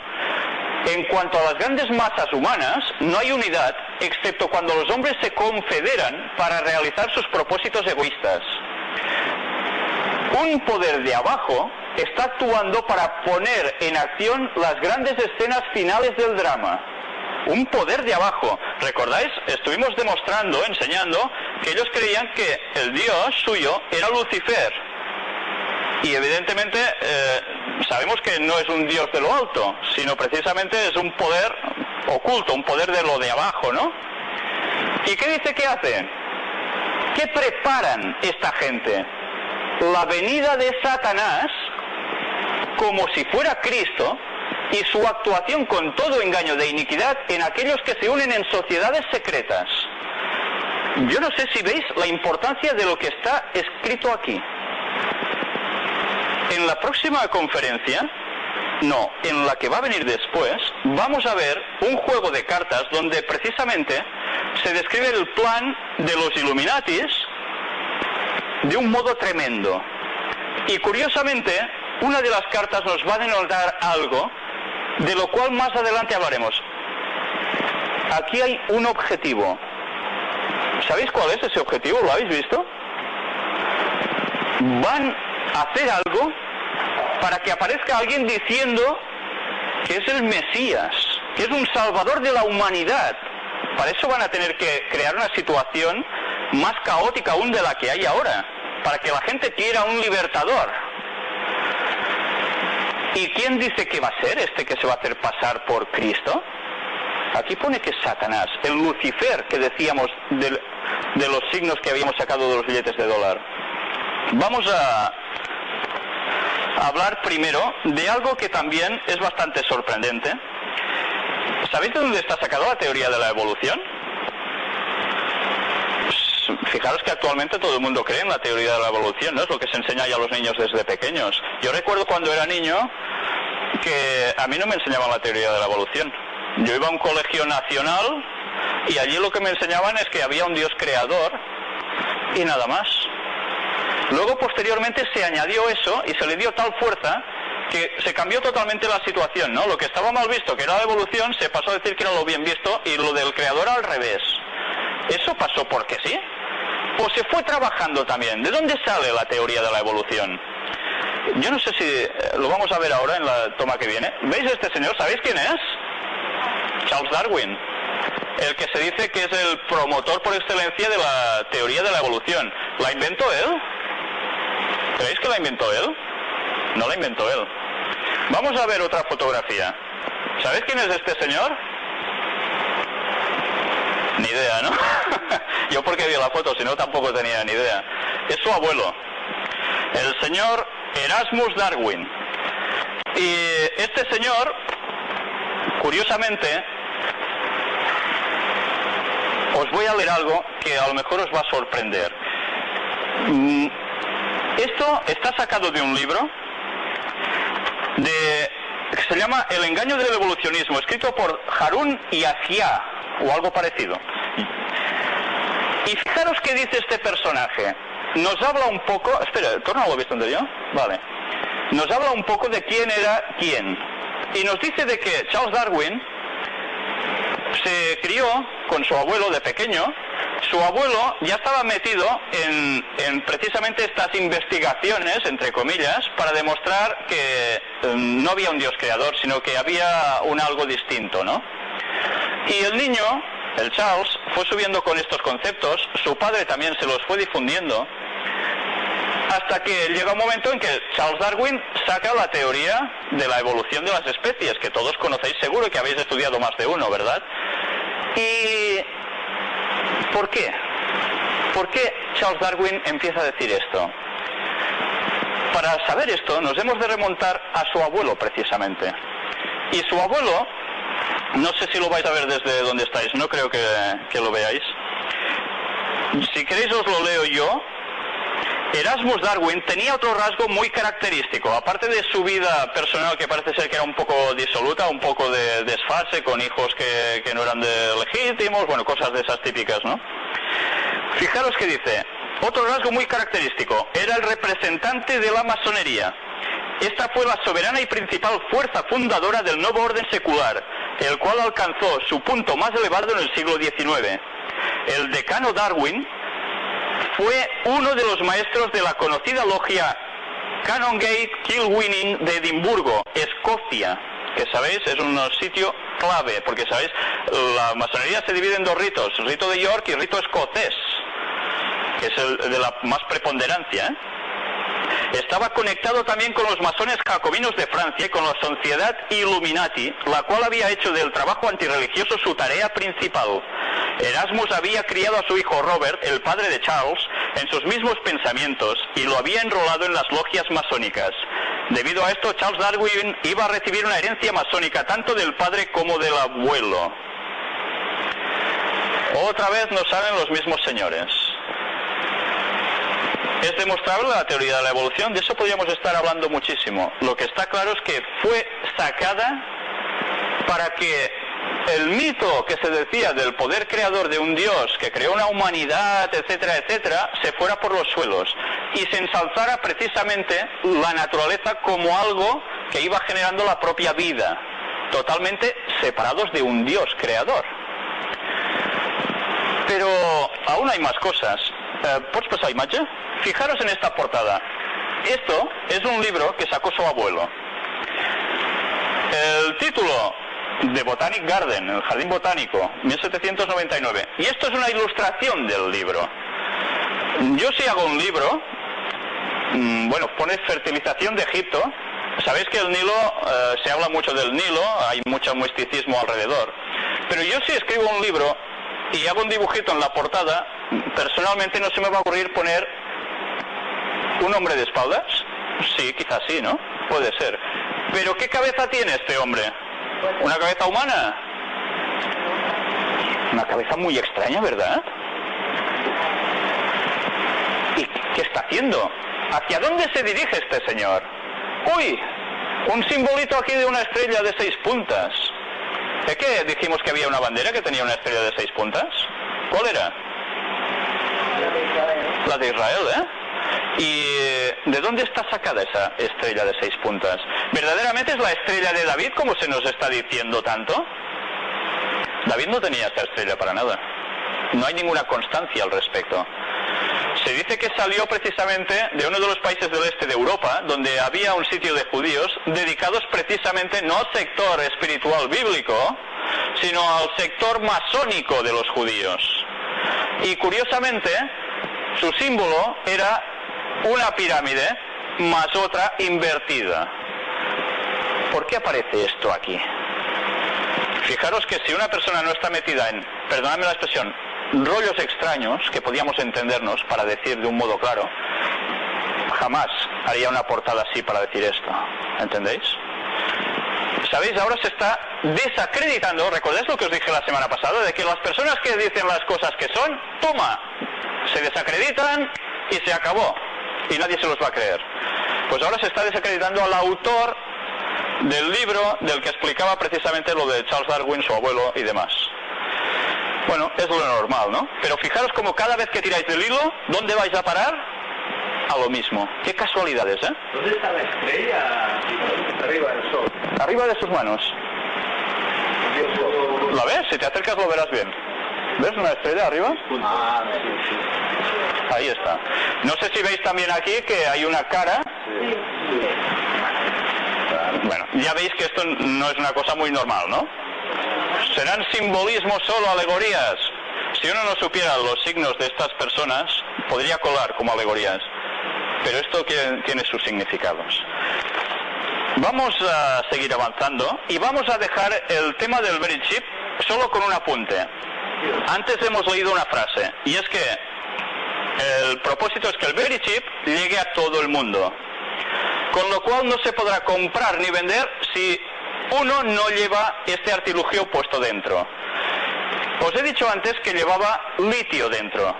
En cuanto a las grandes masas humanas, no hay unidad, excepto cuando los hombres se confederan para realizar sus propósitos egoístas. Un poder de abajo está actuando para poner en acción las grandes escenas finales del drama. Un poder de abajo. ¿Recordáis? Estuvimos demostrando, enseñando, que ellos creían que el dios suyo era Lucifer. Y evidentemente sabemos que no es un dios de lo alto, sino precisamente es un poder oculto, un poder de lo de abajo, ¿no? ¿Y qué dice que hace? ¿Qué preparan esta gente? La venida de Satanás como si fuera Cristo y su actuación con todo engaño de iniquidad en aquellos que se unen en sociedades secretas. Yo no sé si veis la importancia de lo que está escrito aquí. En la próxima conferencia, no, en la que va a venir después, vamos a ver un juego de cartas donde precisamente se describe el plan de los Illuminatis de un modo tremendo. Y curiosamente, una de las cartas nos va a denotar algo de lo cual más adelante hablaremos. Aquí hay un objetivo. ¿Sabéis cuál es ese objetivo? ¿Lo habéis visto? Van a hacer algo para que aparezca alguien diciendo que es el Mesías, que es un salvador de la humanidad. Para eso van a tener que crear una situación más caótica aún de la que hay ahora, para que la gente quiera un libertador. ¿Y quién dice que va a ser este que se va a hacer pasar por Cristo? Aquí pone que es Satanás, el Lucifer que decíamos de los signos que habíamos sacado de los billetes de dólar. Vamos a hablar primero de algo que también es bastante sorprendente. ¿Sabéis de dónde está sacada la teoría de la evolución? Fijaros que actualmente todo el mundo cree en la teoría de la evolución, ¿no? Es lo que se enseña ya a los niños desde pequeños. Yo recuerdo cuando era niño que a mí no me enseñaban la teoría de la evolución. Yo iba a un colegio nacional y allí lo que me enseñaban es que había un Dios creador y nada más. Luego posteriormente se añadió eso y se le dio tal fuerza que se cambió totalmente la situación, ¿no? Lo que estaba mal visto, que era la evolución, se pasó a decir que era lo bien visto y lo del creador al revés. ¿Eso pasó porque sí? ¿O se fue trabajando también? ¿De dónde sale la teoría de la evolución? Yo no sé si lo vamos a ver ahora en la toma que viene. ¿Veis este señor? ¿Sabéis quién es? Charles Darwin, el que se dice que es el promotor por excelencia de la teoría de la evolución. ¿La inventó él? ¿Creéis que la inventó él? No la inventó él. Vamos a ver otra fotografía. ¿Sabéis quién es este señor? Ni idea, ¿no? Yo porque vi la foto, si no tampoco tenía ni idea. Es su abuelo, el señor Erasmus Darwin. Y este señor, curiosamente, os voy a leer algo que a lo mejor os va a sorprender. Esto está sacado de un libro que se llama El engaño del evolucionismo, escrito por Harun Yahya, o algo parecido. Y fijaros qué dice este personaje. Nos habla un poco... Espera, ¿tú no lo has visto donde yo? Vale. Nos habla un poco de quién era quién. Y nos dice de que Charles Darwin se crió con su abuelo de pequeño. Su abuelo ya estaba metido en precisamente estas investigaciones, entre comillas, para demostrar que no había un Dios creador, sino que había algo distinto, ¿no? Y el niño, el Charles, fue subiendo con estos conceptos, su padre también se los fue difundiendo, hasta que llega un momento en que Charles Darwin saca la teoría de la evolución de las especies, que todos conocéis seguro, que habéis estudiado más de uno, ¿verdad? ¿Y por qué? ¿Por qué Charles Darwin empieza a decir esto? Para saber esto nos hemos de remontar a su abuelo precisamente. Y su abuelo, no sé si lo vais a ver desde donde estáis, no creo que lo veáis. Si queréis os lo leo yo. Erasmus Darwin tenía otro rasgo muy característico, aparte de su vida personal, que parece ser que era un poco disoluta, un poco de desfase, con hijos que no eran legítimos, bueno, cosas de esas típicas, ¿no? Fijaros que dice, otro rasgo muy característico, era el representante de la masonería. Esta fue la soberana y principal fuerza fundadora del nuevo orden secular, el cual alcanzó su punto más elevado en el siglo XIX. El decano Darwin fue uno de los maestros de la conocida logia Canongate Kilwinning de Edimburgo, Escocia, que sabéis es un sitio clave, porque sabéis, la masonería se divide en dos ritos, el rito de York y el rito escocés, que es el de la más preponderancia, ¿eh? Estaba conectado también con los masones jacobinos de Francia y con la Sociedad Illuminati, la cual había hecho del trabajo antirreligioso su tarea principal. Erasmus había criado a su hijo Robert, el padre de Charles, en sus mismos pensamientos y lo había enrolado en las logias masónicas. Debido a esto, Charles Darwin iba a recibir una herencia masónica tanto del padre como del abuelo. Otra vez nos salen los mismos señores. Es demostrable la teoría de la evolución, de eso podríamos estar hablando muchísimo. Lo que está claro es que fue sacada para que el mito que se decía del poder creador de un Dios que creó una humanidad, etcétera, etcétera, se fuera por los suelos y se ensalzara precisamente la naturaleza como algo que iba generando la propia vida, totalmente separados de un Dios creador. Pero aún hay más cosas. ¿Pots pasar imatge? Fijaros en esta portada. Esto es un libro que sacó su abuelo. El título de Botanic Garden, el Jardín Botánico, 1799. Y esto es una ilustración del libro. Yo si hago un libro, bueno, pone fertilización de Egipto. Sabéis que el Nilo, se habla mucho del Nilo, hay mucho misticismo alrededor. Pero yo si escribo un libro y hago un dibujito en la portada, personalmente no se me va a ocurrir poner un hombre de espaldas. Sí, quizás sí, ¿no? Puede ser. Pero ¿qué cabeza tiene este hombre? ¿Una cabeza humana? Una cabeza muy extraña, ¿verdad? ¿Y qué está haciendo? ¿Hacia dónde se dirige este señor? ¡Uy! Un simbolito aquí de una estrella de 6 puntas. ¿De qué dijimos que había una bandera que tenía una estrella de 6 puntas? ¿Cuál era? La de Israel, ¿eh? ¿Y de dónde está sacada esa estrella de 6 puntas? ¿Verdaderamente es la estrella de David, como se nos está diciendo tanto? David no tenía esta estrella para nada. No hay ninguna constancia al respecto. Se dice que salió precisamente de uno de los países del este de Europa, donde había un sitio de judíos dedicados precisamente no al sector espiritual bíblico, sino al sector masónico de los judíos. Y curiosamente, su símbolo era una pirámide más otra invertida. ¿Por qué aparece esto aquí? Fijaros que si una persona no está metida en, perdonadme la expresión, rollos extraños, que podíamos entendernos para decir de un modo claro, jamás haría una portada así para decir esto. ¿Entendéis? ¿Sabéis? Ahora se está desacreditando, ¿recordáis lo que os dije la semana pasada? De que las personas que dicen las cosas que son, ¡toma!, se desacreditan y se acabó. Y nadie se los va a creer. Pues ahora se está desacreditando al autor del libro del que explicaba precisamente lo de Charles Darwin, su abuelo y demás. Bueno, es lo normal, ¿no? Pero fijaros como cada vez que tiráis del hilo, ¿dónde vais a parar? A lo mismo. Qué casualidades, ¿eh? ¿Dónde está la estrella? Arriba del sol. Arriba de sus manos. ¿La ves? Si te acercas lo verás bien. ¿Ves una estrella arriba? Ah, sí. Ahí está. No sé si veis también aquí que hay una cara. Sí. Bueno, ya veis que esto no es una cosa muy normal, ¿no? ¿Serán simbolismos solo, alegorías? Si uno no supiera los signos de estas personas, podría colar como alegorías. Pero esto tiene sus significados. Vamos a seguir avanzando y vamos a dejar el tema del very chip solo con un apunte. Antes hemos leído una frase, y es que el propósito es que el very chip llegue a todo el mundo. Con lo cual no se podrá comprar ni vender si uno no lleva este artilugio puesto dentro. Os he dicho antes que llevaba litio dentro.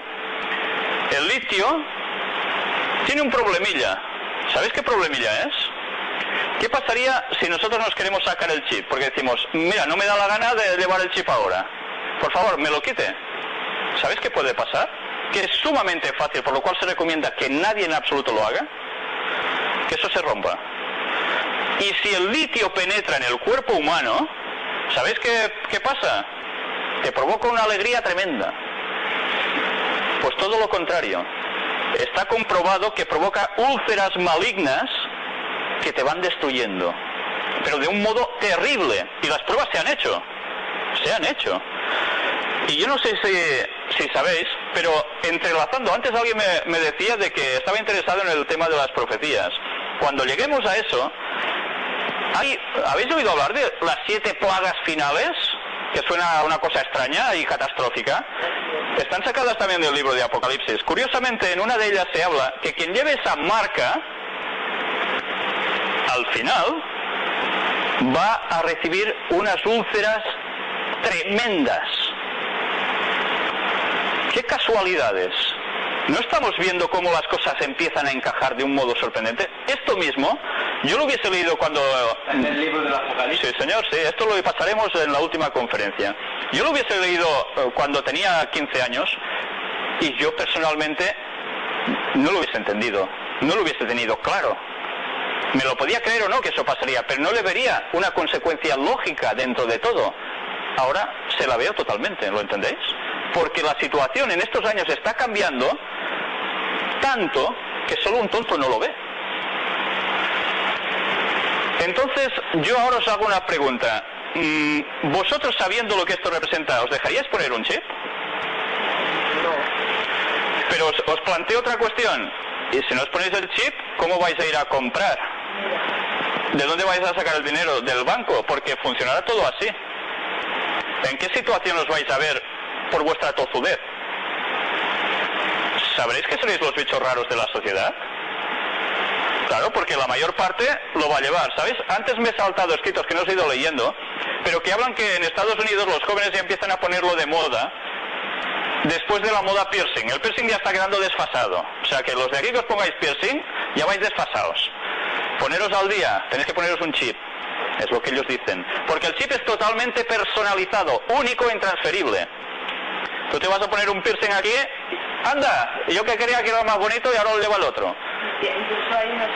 El litio tiene un problemilla. ¿Sabéis qué problemilla es? ¿Qué pasaría si nosotros nos queremos sacar el chip? Porque decimos, mira, no me da la gana de llevar el chip ahora. Por favor, me lo quite. ¿Sabéis qué puede pasar? Que es sumamente fácil, por lo cual se recomienda que nadie en absoluto lo haga. Que eso se rompa. Y si el litio penetra en el cuerpo humano, ¿sabéis qué pasa? Te provoca una alegría tremenda. Pues todo lo contrario. Está comprobado que provoca úlceras malignas que te van destruyendo. Pero de un modo terrible. Y las pruebas se han hecho. Se han hecho. Y yo no sé si sabéis, pero entrelazando, antes alguien me decía de que estaba interesado en el tema de las profecías. Cuando lleguemos a eso, ¿habéis oído hablar de las 7 plagas finales? Que suena a una cosa extraña y catastrófica. Están sacadas también del libro de Apocalipsis. Curiosamente, en una de ellas se habla que quien lleve esa marca, al final, va a recibir unas úlceras tremendas. ¡Qué casualidades! ¿No estamos viendo cómo las cosas empiezan a encajar de un modo sorprendente? Esto mismo, yo lo hubiese leído cuando... ¿En el libro del Apocalipsis? Sí, señor, sí. Esto lo pasaremos en la última conferencia. Yo lo hubiese leído cuando tenía 15 años y yo personalmente no lo hubiese entendido. No lo hubiese tenido claro. Me lo podía creer o no que eso pasaría, pero no le vería una consecuencia lógica dentro de todo. Ahora se la veo totalmente, ¿lo entendéis? Porque la situación en estos años está cambiando tanto que solo un tonto no lo ve. Entonces, yo ahora os hago una pregunta. ¿Vosotros, sabiendo lo que esto representa, os dejaríais poner un chip? No. Pero os planteo otra cuestión. Y si no os ponéis el chip, ¿cómo vais a ir a comprar? ¿De dónde vais a sacar el dinero? ¿Del banco? Porque funcionará todo así. ¿En qué situación os vais a ver por vuestra tozudez? ¿Sabréis que seréis los bichos raros de la sociedad? Claro, porque la mayor parte lo va a llevar, ¿sabéis? Antes me he saltado escritos que no os he ido leyendo, pero que hablan que en Estados Unidos los jóvenes ya empiezan a ponerlo de moda después de la moda piercing. El piercing ya está quedando desfasado. O sea que los de aquí que os pongáis piercing, ya vais desfasados. Poneros al día, tenéis que poneros un chip. Es lo que ellos dicen. Porque el chip es totalmente personalizado, único e intransferible. Tú te vas a poner un piercing aquí, anda, yo que creía que era más bonito y ahora lo lleva el otro. Sí, incluso hay unos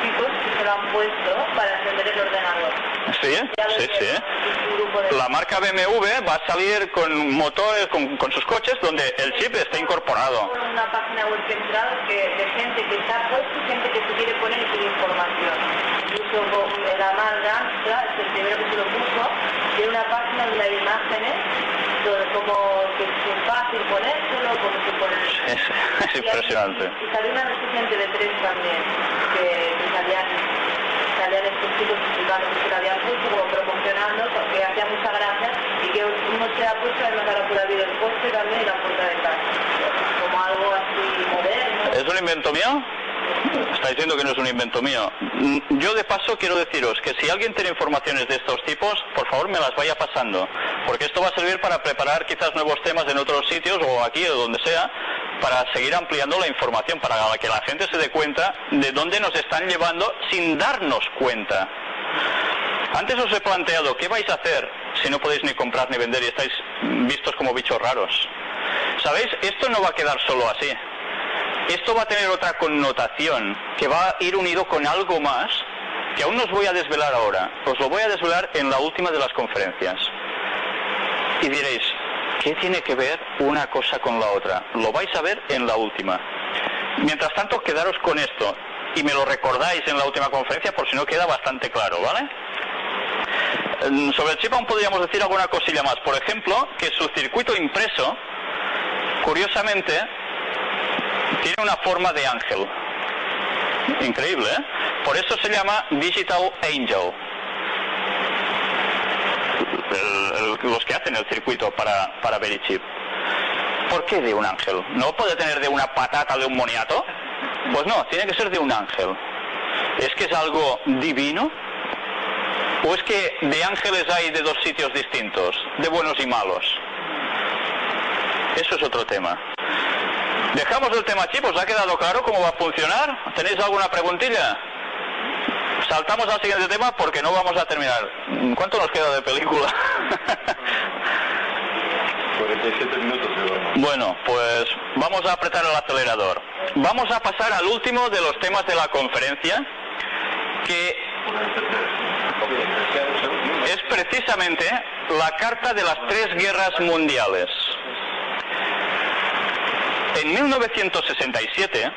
chicos que se lo han puesto para encender el ordenador. Sí, sí, sí. La marca BMW va a salir con motores, con sus coches, donde el chip está incorporado. Una página web que he entrado de gente que está puesto y gente que se quiere poner y quiere información. Incluso la más Gamstra, es el primero que se lo puso, tiene una página donde hay imágenes, donde como que es fácil ponérselo, como se pone. Es impresionante. Y salió una gente de 3 también, que salían estos chicos explicando que se lo habían puesto, como promocionando, porque hacía mucha gracia, y que uno se ha puesto en la pura vida del coche también y la puerta de casa. Como algo así moderno. ¿Es un invento mío? Está diciendo que no es un invento mío. Yo de paso quiero deciros que si alguien tiene informaciones de estos tipos, por favor me las vaya pasando, porque esto va a servir para preparar quizás nuevos temas en otros sitios o aquí o donde sea, para seguir ampliando la información, para que la gente se dé cuenta de dónde nos están llevando sin darnos cuenta. Antes os he planteado, ¿qué vais a hacer si no podéis ni comprar ni vender y estáis vistos como bichos raros? ¿Sabéis? Esto no va a quedar solo así. Esto va a tener otra connotación, que va a ir unido con algo más, que aún no os voy a desvelar ahora. Os lo voy a desvelar en la última de las conferencias. Y diréis, ¿qué tiene que ver una cosa con la otra? Lo vais a ver en la última. Mientras tanto, quedaros con esto, y me lo recordáis en la última conferencia por si no queda bastante claro, ¿vale? Sobre el chip aún podríamos decir alguna cosilla más. Por ejemplo, que su circuito impreso, curiosamente, tiene una forma de ángel. Increíble, ¿eh? Por eso se llama Digital Angel. Los que hacen el circuito para Verichip. ¿Por qué de un ángel? ¿No puede tener de una patata de un moniato? Pues no, tiene que ser de un ángel. ¿Es que es algo divino? ¿O es que de ángeles hay de dos sitios distintos? De buenos y malos. Eso es otro tema. Dejamos el tema chip, ¿os ha quedado claro cómo va a funcionar? ¿Tenéis alguna preguntilla? Saltamos al siguiente tema porque no vamos a terminar. ¿Cuánto nos queda de película? 47 minutos de broma. Bueno, pues vamos a apretar el acelerador. Vamos a pasar al último de los temas de la conferencia, que es precisamente la carta de las 3 guerras mundiales. En 1967,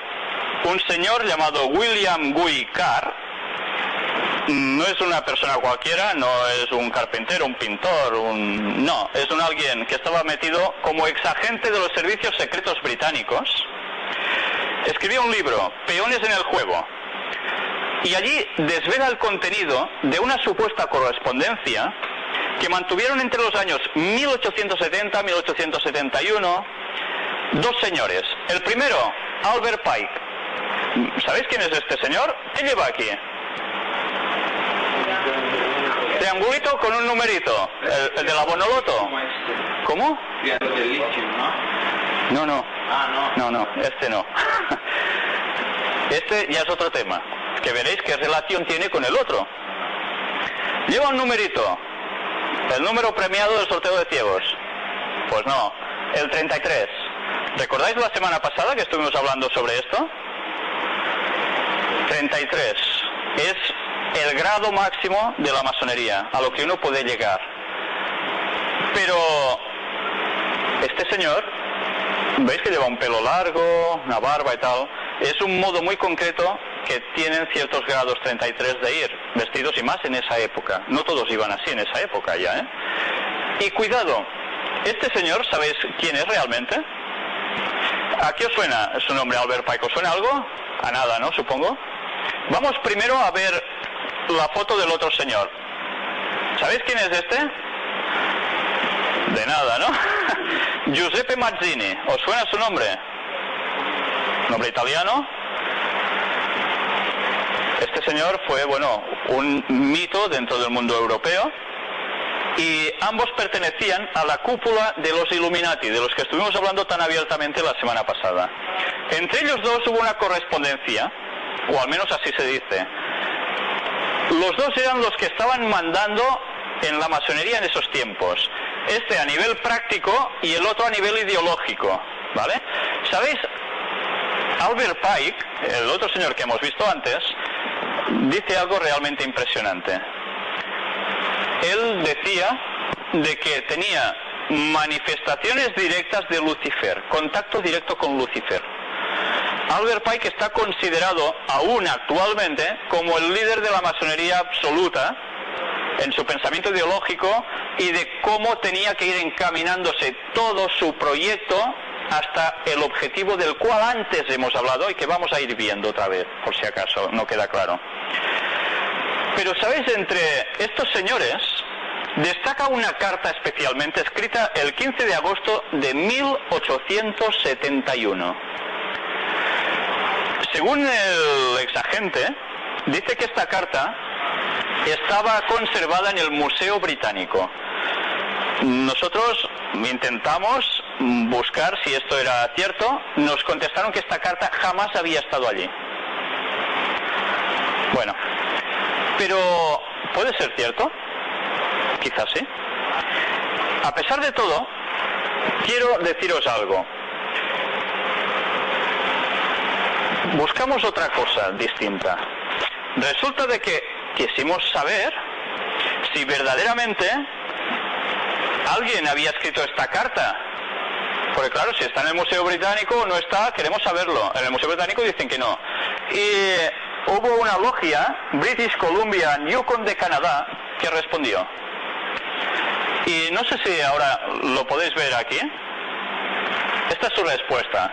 un señor llamado William Guy Carr, no es una persona cualquiera, no es un carpintero, un pintor, no, es alguien que estaba metido como exagente de los servicios secretos británicos. Escribió un libro, Peones en el juego, y allí desvela el contenido de una supuesta correspondencia que mantuvieron entre los años 1870 y 1871 dos señores. El primero, Albert Pike. ¿Sabéis quién es este señor? ¿Qué lleva aquí? Triangulito con un numerito. El de la Bonoloto. ¿Cómo? No. No, este no. Este ya es otro tema, que veréis qué relación tiene con el otro. Lleva un numerito. El número premiado del sorteo de ciegos. Pues no, el 33. ¿Recordáis la semana pasada que estuvimos hablando sobre esto? 33. Es el grado máximo de la masonería, a lo que uno puede llegar. Pero este señor, veis que lleva un pelo largo, una barba y tal, es un modo muy concreto que tienen ciertos grados 33 de ir vestidos, y más en esa época. No todos iban así en esa época ya, ¿eh? Y cuidado, este señor, ¿sabéis quién es realmente? ¿A qué os suena su nombre, Albert Pike? ¿Os suena algo? A nada, ¿no? Supongo. Vamos primero a ver la foto del otro señor. ¿Sabéis quién es este? De nada, ¿no? Giuseppe Mazzini. ¿Os suena su nombre? ¿Nombre italiano? Este señor fue, bueno, un mito dentro del mundo europeo, y ambos pertenecían a la cúpula de los Illuminati, de los que estuvimos hablando tan abiertamente la semana pasada. Entre ellos dos hubo una correspondencia, o al menos así se dice. Los dos eran los que estaban mandando en la masonería en esos tiempos. Este a nivel práctico y el otro a nivel ideológico, ¿vale? ¿Sabéis? Albert Pike, el otro señor que hemos visto antes, dice algo realmente impresionante. Él decía de que tenía manifestaciones directas de Lucifer, contacto directo con Lucifer. Albert Pike está considerado aún actualmente como el líder de la masonería absoluta en su pensamiento ideológico y de cómo tenía que ir encaminándose todo su proyecto hasta el objetivo del cual antes hemos hablado y que vamos a ir viendo otra vez, por si acaso no queda claro. Pero, ¿sabéis? Entre estos señores destaca una carta especialmente escrita el 15 de agosto de 1871. Según el exagente, dice que esta carta estaba conservada en el Museo Británico. Nosotros intentamos buscar si esto era cierto. Nos contestaron que esta carta jamás había estado allí. Bueno, pero ¿puede ser cierto? Quizás sí. A pesar de todo, quiero deciros algo. Buscamos otra cosa distinta. Resulta de que quisimos saber si verdaderamente alguien había escrito esta carta. Porque claro, si está en el Museo Británico o no está, queremos saberlo. En el Museo Británico dicen que no. Y hubo una logia, British Columbia Yukon de Canadá, que respondió. Y no sé si ahora lo podéis ver aquí. Esta es su respuesta.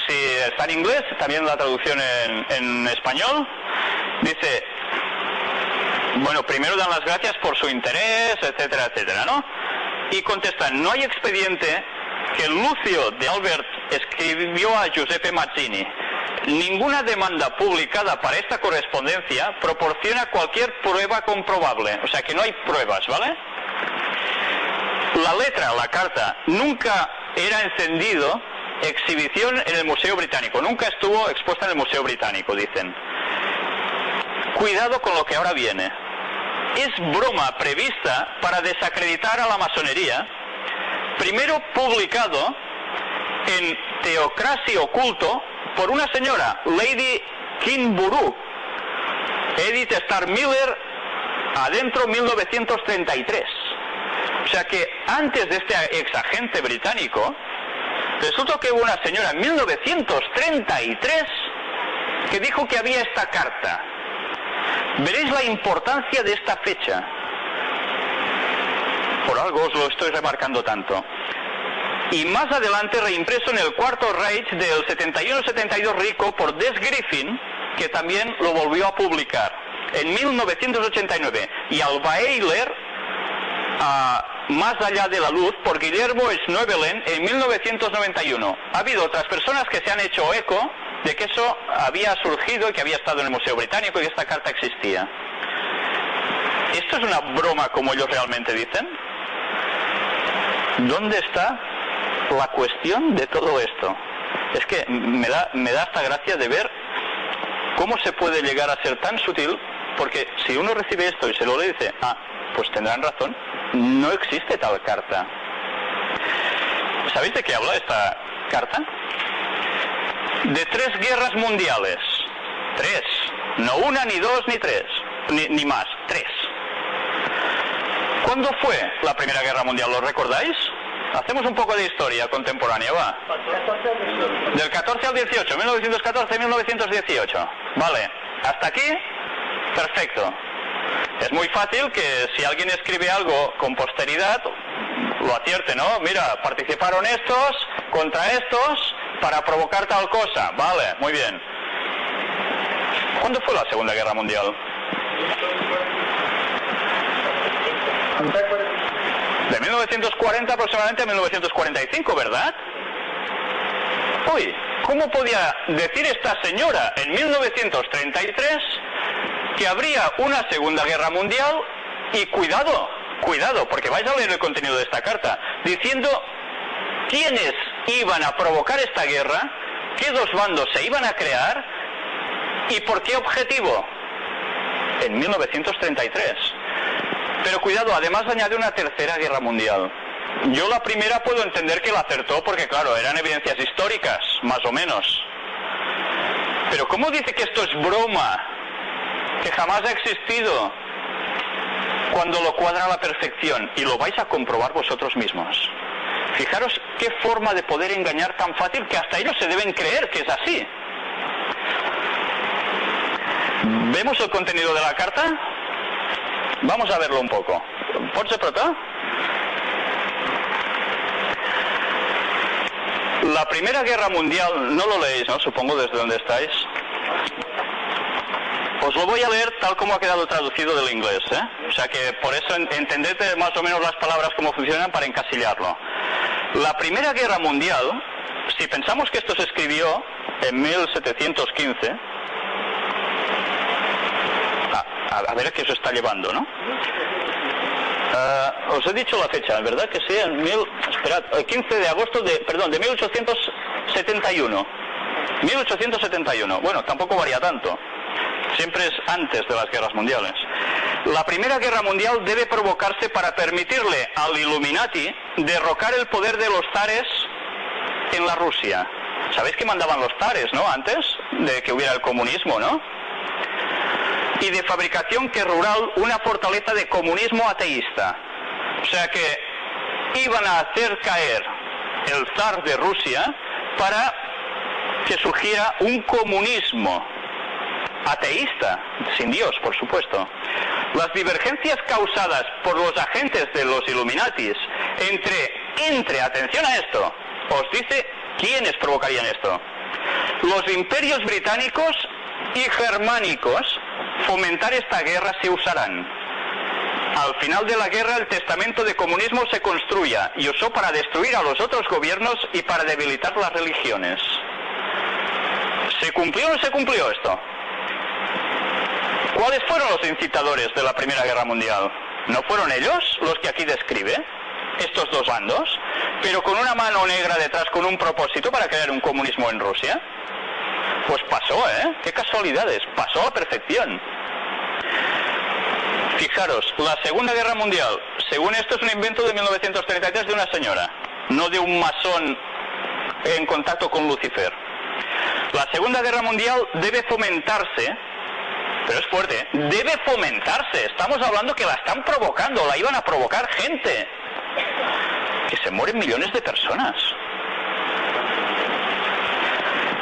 Si está en inglés, también la traducción en español. Dice, bueno, primero dan las gracias por su interés, etcétera, etcétera, ¿no? Y contestan, no hay expediente que Lucio de Albert escribió a Giuseppe Mazzini. Ninguna demanda publicada para esta correspondencia proporciona cualquier prueba comprobable. O sea que no hay pruebas, ¿vale? La letra, la carta, nunca era encendido exhibición en el Museo Británico. Nunca estuvo expuesta en el Museo Británico, dicen. Cuidado con lo que ahora viene. Es broma prevista para desacreditar a la masonería, primero publicado en Teocracia Oculto por una señora, Lady Kingborough, Edith Starr Miller, adentro 1933. O sea que antes de este exagente británico, resulta que hubo una señora en 1933 que dijo que había esta carta. Veréis la importancia de esta fecha. Por algo os lo estoy remarcando tanto. Y más adelante reimpreso en el Cuarto Reich del 71-72 rico por Des Griffin, que también lo volvió a publicar en 1989. Y al Baeyler, Más allá de la luz, por Guillermo Schnoebelen en 1991. Ha habido otras personas que se han hecho eco de que eso había surgido y que había estado en el Museo Británico y que esta carta existía. ¿Esto es una broma como ellos realmente dicen? ¿Dónde está la cuestión de todo esto? Es que me da hasta gracia de ver cómo se puede llegar a ser tan sutil, porque si uno recibe esto y se lo dice, pues tendrán razón, no existe tal carta. ¿Sabéis de qué habla esta carta? De 3 guerras mundiales. 3. No una, ni 2, ni 3. Ni más. 3. ¿Cuándo fue la Primera Guerra Mundial? ¿Lo recordáis? Hacemos un poco de historia contemporánea, va. Del 14 al 18. 1914-1918. Vale. ¿Hasta aquí? Perfecto. Es muy fácil que si alguien escribe algo con posteridad, lo acierte, ¿no? Mira, participaron estos contra estos para provocar tal cosa. Vale, muy bien. ¿Cuándo fue la Segunda Guerra Mundial? De 1940 aproximadamente a 1945, ¿verdad? Uy, ¿cómo podía decir esta señora en 1933 que habría una Segunda Guerra Mundial? Y cuidado, porque vais a leer el contenido de esta carta, diciendo quiénes iban a provocar esta guerra, qué dos bandos se iban a crear y por qué objetivo. En 1933. Pero cuidado, además añade una Tercera Guerra Mundial. Yo la primera puedo entender que la acertó porque, claro, eran evidencias históricas, más o menos. Pero ¿cómo dice que esto es broma? Que jamás ha existido, cuando lo cuadra a la perfección, y lo vais a comprobar vosotros mismos. Fijaros qué forma de poder engañar tan fácil que hasta ellos se deben creer que es así. ¿Vemos el contenido de la carta? Vamos a verlo un poco. ¿Pots apretar? La Primera Guerra Mundial, no lo leéis, ¿no? Supongo desde donde estáis. Os lo voy a leer tal como ha quedado traducido del inglés, ¿eh? O sea que por eso entended más o menos las palabras cómo funcionan para encasillarlo. La Primera Guerra Mundial, si pensamos que esto se escribió en 1715, a ver qué se está llevando, ¿no? Os he dicho la fecha, ¿verdad? Que sí, en 15 de agosto de 1871. 1871. Bueno, tampoco varía tanto. Siempre es antes de las guerras mundiales. La Primera Guerra Mundial debe provocarse para permitirle al Illuminati derrocar el poder de los zares en la Rusia. ¿Sabéis que mandaban los zares, no? Antes de que hubiera el comunismo, ¿no? Y de fabricación que rural una fortaleza de comunismo ateísta. O sea que iban a hacer caer el zar de Rusia para que surgiera un comunismo ateísta, sin Dios, por supuesto. Las divergencias causadas por los agentes de los Illuminatis entre, atención a esto, os dice quiénes provocarían esto. Los imperios británicos y germánicos fomentar esta guerra se usarán. Al final de la guerra el testamento de comunismo se construya y usó para destruir a los otros gobiernos y para debilitar las religiones. ¿Se cumplió o no se cumplió esto? ¿Cuáles fueron los incitadores de la Primera Guerra Mundial? ¿No fueron ellos los que aquí describe? Estos dos bandos, pero con una mano negra detrás, con un propósito para crear un comunismo en Rusia. Pues pasó, ¿eh? ¡Qué casualidades! Pasó a la perfección. Fijaros, la Segunda Guerra Mundial, según esto es un invento de 1933 de una señora, no de un masón en contacto con Lucifer. La Segunda Guerra Mundial debe fomentarse, pero es fuerte, debe fomentarse. Estamos hablando que la están provocando, la iban a provocar gente. Que se mueren millones de personas.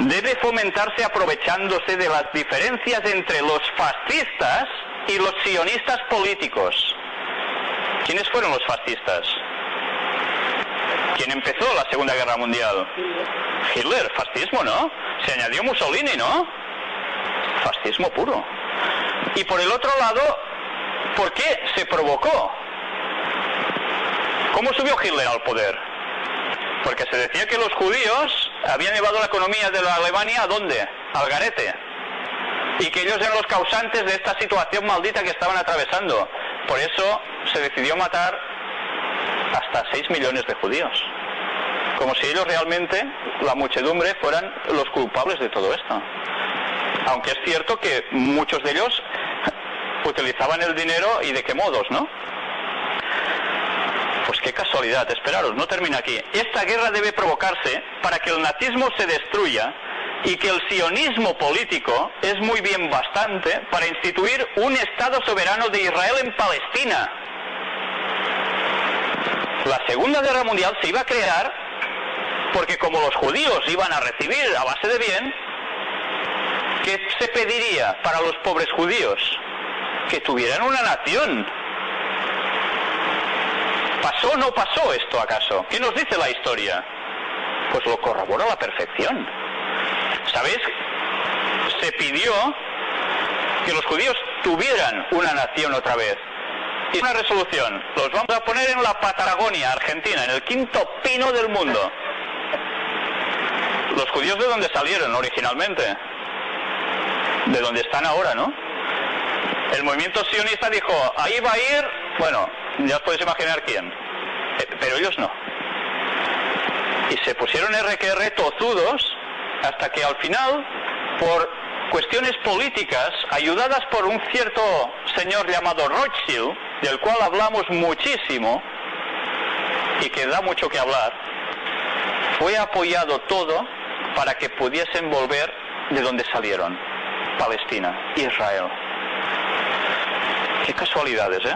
Debe fomentarse aprovechándose de las diferencias entre los fascistas y los sionistas políticos. ¿Quiénes fueron los fascistas? ¿Quién empezó la Segunda Guerra Mundial? Hitler, fascismo, ¿no? Se añadió Mussolini, ¿no? Fascismo puro. Y por el otro lado, ¿por qué se provocó? ¿Cómo subió Hitler al poder? Porque se decía que los judíos habían llevado la economía de la Alemania ¿a dónde? Al garete. Y que ellos eran los causantes de esta situación maldita que estaban atravesando. Por eso se decidió matar hasta 6 millones de judíos. Como si ellos realmente, la muchedumbre, fueran los culpables de todo esto. Aunque es cierto que muchos de ellos utilizaban el dinero y de qué modos, ¿no? Pues qué casualidad, esperaros, no termina aquí. Esta guerra debe provocarse para que el nazismo se destruya y que el sionismo político es muy bien bastante para instituir un Estado soberano de Israel en Palestina. La Segunda Guerra Mundial se iba a crear porque como los judíos iban a recibir a base de bien, ¿qué se pediría para los pobres judíos? Que tuvieran una nación. ¿Pasó o no pasó esto acaso? ¿Qué nos dice la historia? Pues lo corrobora a la perfección. ¿Sabéis? Se pidió que los judíos tuvieran una nación otra vez. Y una resolución. Los vamos a poner en la Patagonia, Argentina, en el quinto pino del mundo. Los judíos de donde salieron originalmente. De donde están ahora, ¿no? El movimiento sionista dijo, ahí va a ir, bueno, ya os podéis imaginar quién, pero ellos no. Y se pusieron RQR tozudos hasta que al final, por cuestiones políticas, ayudadas por un cierto señor llamado Rothschild, del cual hablamos muchísimo y que da mucho que hablar, fue apoyado todo para que pudiesen volver de donde salieron, Palestina, Israel. Qué casualidades, ¿eh?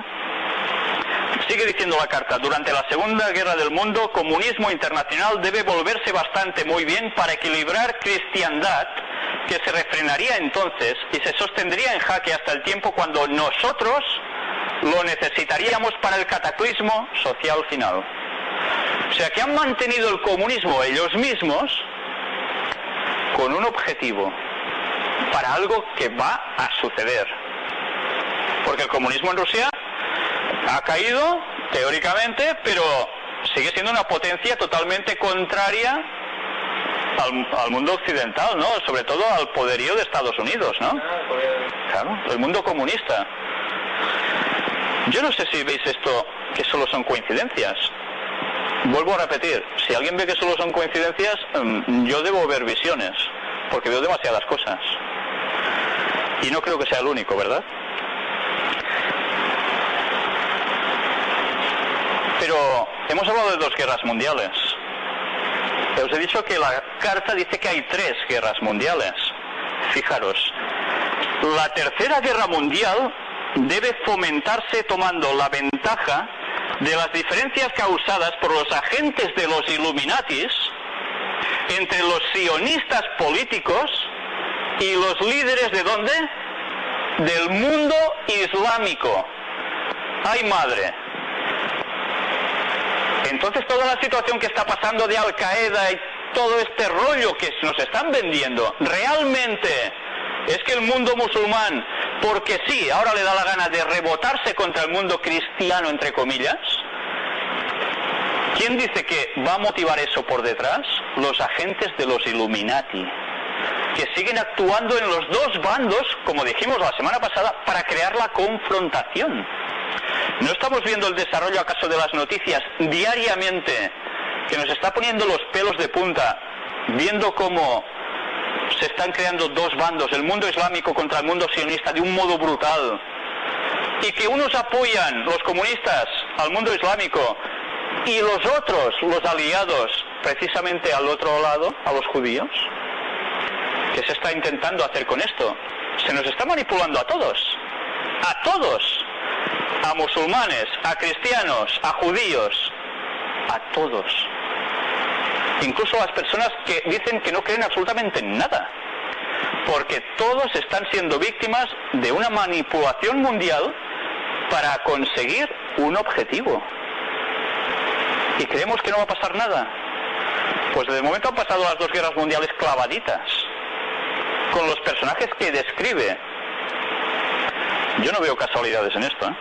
Sigue diciendo la carta, durante la Segunda Guerra del Mundo, comunismo internacional debe volverse bastante muy bien para equilibrar cristiandad, que se refrenaría entonces y se sostendría en jaque hasta el tiempo cuando nosotros lo necesitaríamos para el cataclismo social final. O sea que han mantenido el comunismo ellos mismos con un objetivo, para algo que va a suceder. Porque el comunismo en Rusia ha caído, teóricamente, pero sigue siendo una potencia totalmente contraria al mundo occidental, ¿no? Sobre todo al poderío de Estados Unidos, ¿no? Claro, el mundo comunista. Yo no sé si veis esto, que solo son coincidencias. Vuelvo a repetir, si alguien ve que solo son coincidencias, yo debo ver visiones, porque veo demasiadas cosas. Y no creo que sea el único, ¿verdad? Pero hemos hablado de 2 guerras mundiales. Os he dicho que la carta dice que hay 3 guerras mundiales. Fijaros, la tercera guerra mundial debe fomentarse tomando la ventaja de las diferencias causadas por los agentes de los Illuminatis entre los sionistas políticos y los líderes ¿de dónde? Del mundo islámico. ¡Ay, madre! Entonces toda la situación que está pasando de Al Qaeda y todo este rollo que nos están vendiendo, realmente es que el mundo musulmán, porque sí, ahora le da la gana de rebotarse contra el mundo cristiano, entre comillas. ¿Quién dice que va a motivar eso por detrás? Los agentes de los Illuminati, que siguen actuando en los 2 bandos, como dijimos la semana pasada, para crear la confrontación. ¿No estamos viendo el desarrollo acaso de las noticias diariamente, que nos está poniendo los pelos de punta, viendo cómo se están creando 2 bandos, el mundo islámico contra el mundo sionista, de un modo brutal, y que unos apoyan, los comunistas, al mundo islámico, y los otros, los aliados, precisamente al otro lado, a los judíos? ¿Qué se está intentando hacer con esto? Se nos está manipulando a todos, a musulmanes, a cristianos, a judíos, a todos. Incluso a las personas que dicen que no creen absolutamente en nada, porque todos están siendo víctimas de una manipulación mundial para conseguir un objetivo. ¿Y creemos que no va a pasar nada? Pues de momento han pasado las 2 guerras mundiales clavaditas, con los personajes que describe. Yo no veo casualidades en esto, ¿eh?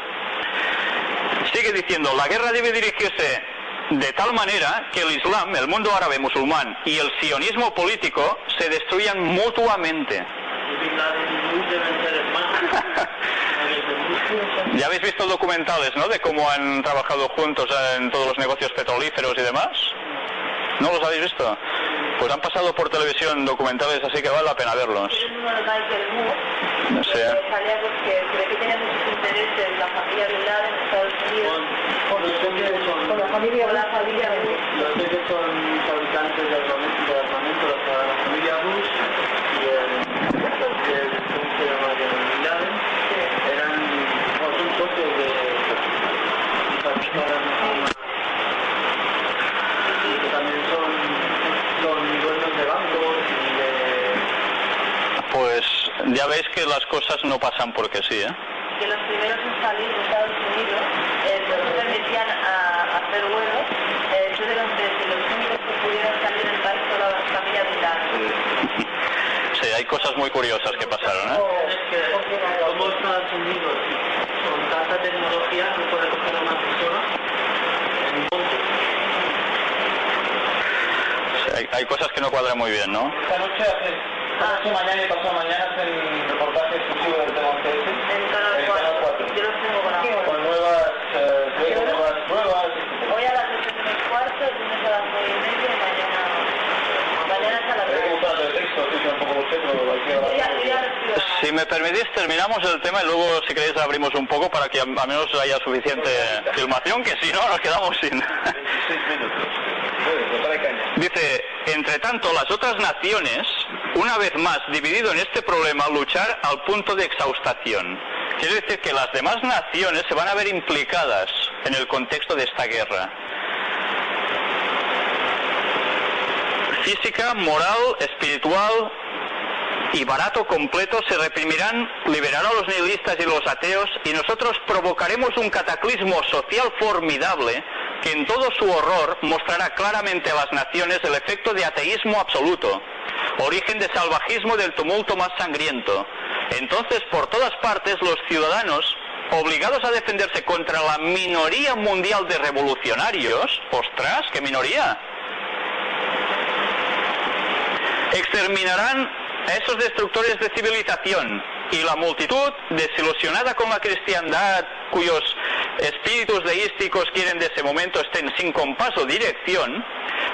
Sigue diciendo, la guerra debe dirigirse de tal manera que el Islam, el mundo árabe musulmán y el sionismo político se destruyan mutuamente. Ya habéis visto documentales, ¿no?, de cómo han trabajado juntos en todos los negocios petrolíferos y demás. ¿No los habéis visto? Pues han pasado por televisión documentales, así que vale la pena verlos. No sé. Salía porque creo que tiene muchos intereses la familia Bin Laden en Estados Unidos. Con la familia Bush. Los que son fabricantes de armamento, la familia Bush y ¿cómo se llama? Bin Laden, son socios de y que también son dueños de bancos y de... Pues ya veis que las cosas no pasan porque sí, ¿eh? Que los primeros en salir de Estados Unidos no permitían hacer vuelos, fueron de los únicos que pudieron salir del país por la familia Bin Laden. Sí, hay cosas muy curiosas que pasaron, ¿eh? Es que como Estados Unidos con tanta tecnología no puede coger a una persona en un monte. Sí, hay cosas que no cuadran muy bien, ¿no? Esta noche mañana y pasado mañana hacen reportaje exclusivo del tema CS En Canal 4. Yo los tengo grabados. con nuevas pruebas. Hoy a las 8:15, el lunes a las 9:30 y mañana hasta las 9. Si me permitís, terminamos el tema y luego, si queréis, abrimos un poco para que al menos haya suficiente filmación, que si no, nos quedamos sin... 26 minutos. Dice, entre tanto, las otras naciones, una vez más dividido en este problema, luchar al punto de exhaustación. Quiere decir que las demás naciones se van a ver implicadas en el contexto de esta guerra. Física, moral, espiritual y barato completo se reprimirán, liberarán a los nihilistas y los ateos, y nosotros provocaremos un cataclismo social formidable que en todo su horror mostrará claramente a las naciones el efecto de ateísmo absoluto, origen de salvajismo del tumulto más sangriento. Entonces, por todas partes, los ciudadanos, obligados a defenderse contra la minoría mundial de revolucionarios, ¡ostras, qué minoría!, exterminarán a esos destructores de civilización, y la multitud, desilusionada con la cristiandad, cuyos espíritus deísticos quieren de ese momento estén sin compás o dirección,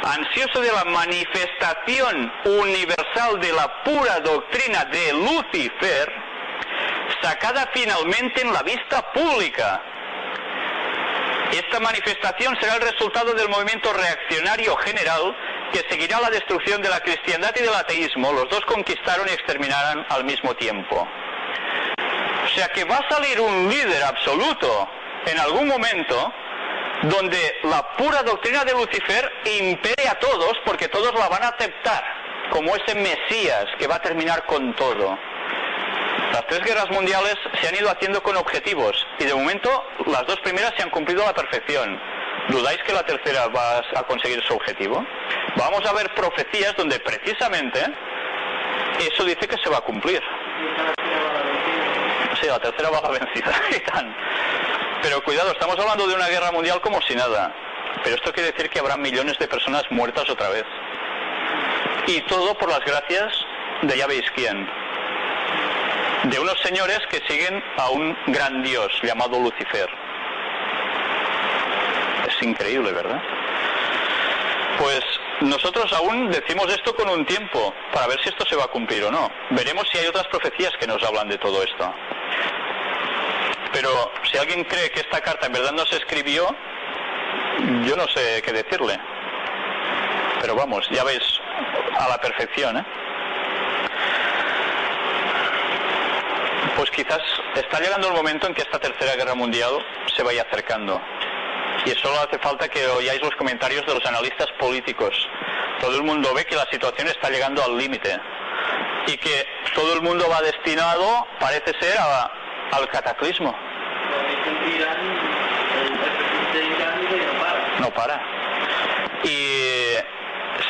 ansioso de la manifestación universal de la pura doctrina de Lucifer, sacada finalmente en la vista pública. Esta manifestación será el resultado del movimiento reaccionario general que seguirá la destrucción de la cristiandad y del ateísmo. Los dos conquistaron y exterminaron al mismo tiempo. O sea que va a salir un líder absoluto en algún momento donde la pura doctrina de Lucifer impere a todos, porque todos la van a aceptar como ese Mesías que va a terminar con todo. Las 3 guerras mundiales se han ido haciendo con objetivos y de momento las 2 primeras se han cumplido a la perfección. ¿Dudáis que la tercera va a conseguir su objetivo? Vamos a ver profecías donde precisamente eso dice que se va a cumplir. Sí, la tercera va a la vencida. Pero cuidado, estamos hablando de una guerra mundial como si nada. Pero esto quiere decir que habrá millones de personas muertas otra vez. Y todo por las gracias de ya veis quién. De unos señores que siguen a un gran dios llamado Lucifer. Es increíble, ¿verdad? Pues nosotros aún decimos esto con un tiempo, para ver si esto se va a cumplir o no. Veremos si hay otras profecías que nos hablan de todo esto. Pero si alguien cree que esta carta en verdad no se escribió, yo no sé qué decirle. Pero vamos, ya veis, a la perfección, ¿eh? Pues quizás está llegando el momento en que esta tercera guerra mundial se vaya acercando. Y solo hace falta que oigáis los comentarios de los analistas políticos. Todo el mundo ve que la situación está llegando al límite. Y que todo el mundo va destinado, parece ser, al cataclismo. No para. Y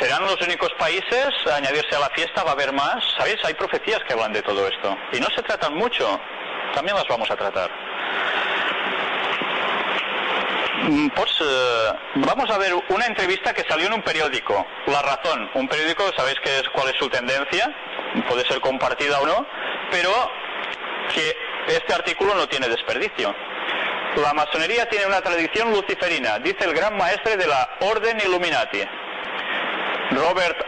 serán los únicos países a añadirse a la fiesta, va a haber más. ¿Sabéis? Hay profecías que hablan de todo esto. Y no se tratan mucho. También las vamos a tratar. Pues vamos a ver una entrevista que salió en un periódico, La Razón, un periódico, sabéis cuál es su tendencia, puede ser compartida o no, pero que este artículo no tiene desperdicio. La masonería tiene una tradición luciferina, dice el gran maestre de la Orden Illuminati. Robert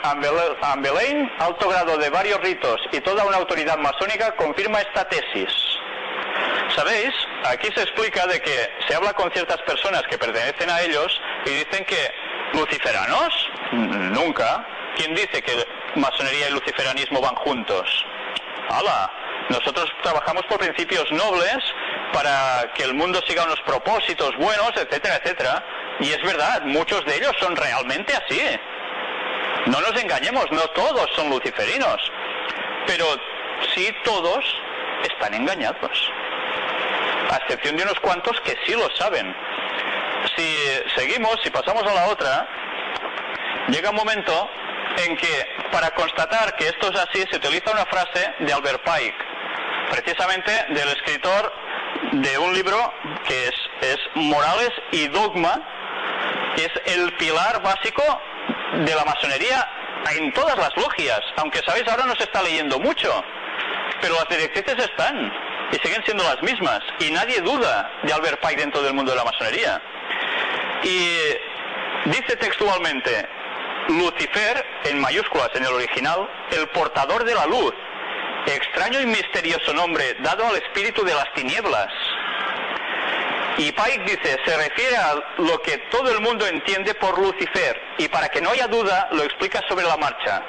Ambelain, alto grado de varios ritos y toda una autoridad masónica, confirma esta tesis. ¿Sabéis? Aquí se explica de que se habla con ciertas personas que pertenecen a ellos y dicen que luciferanos, nunca. ¿Quién dice que masonería y luciferanismo van juntos? ¡Hala! Nosotros trabajamos por principios nobles para que el mundo siga unos propósitos buenos, etcétera, etcétera. Y es verdad, muchos de ellos son realmente así. No nos engañemos, no todos son luciferinos. Pero sí todos están engañados. A excepción de unos cuantos que sí lo saben. Si seguimos, si pasamos a la otra, llega un momento en que para constatar que esto es así se utiliza una frase de Albert Pike, precisamente del escritor de un libro que es Morales y Dogma, que es el pilar básico de la masonería en todas las logias, aunque sabéis ahora no se está leyendo mucho, pero las directrices están y siguen siendo las mismas y nadie duda de Albert Pike dentro del mundo de la masonería. Y dice textualmente: Lucifer, en mayúsculas en el original, el portador de la luz, extraño y misterioso nombre dado al espíritu de las tinieblas. Y Pike dice, se refiere a lo que todo el mundo entiende por Lucifer, y para que no haya duda lo explica sobre la marcha.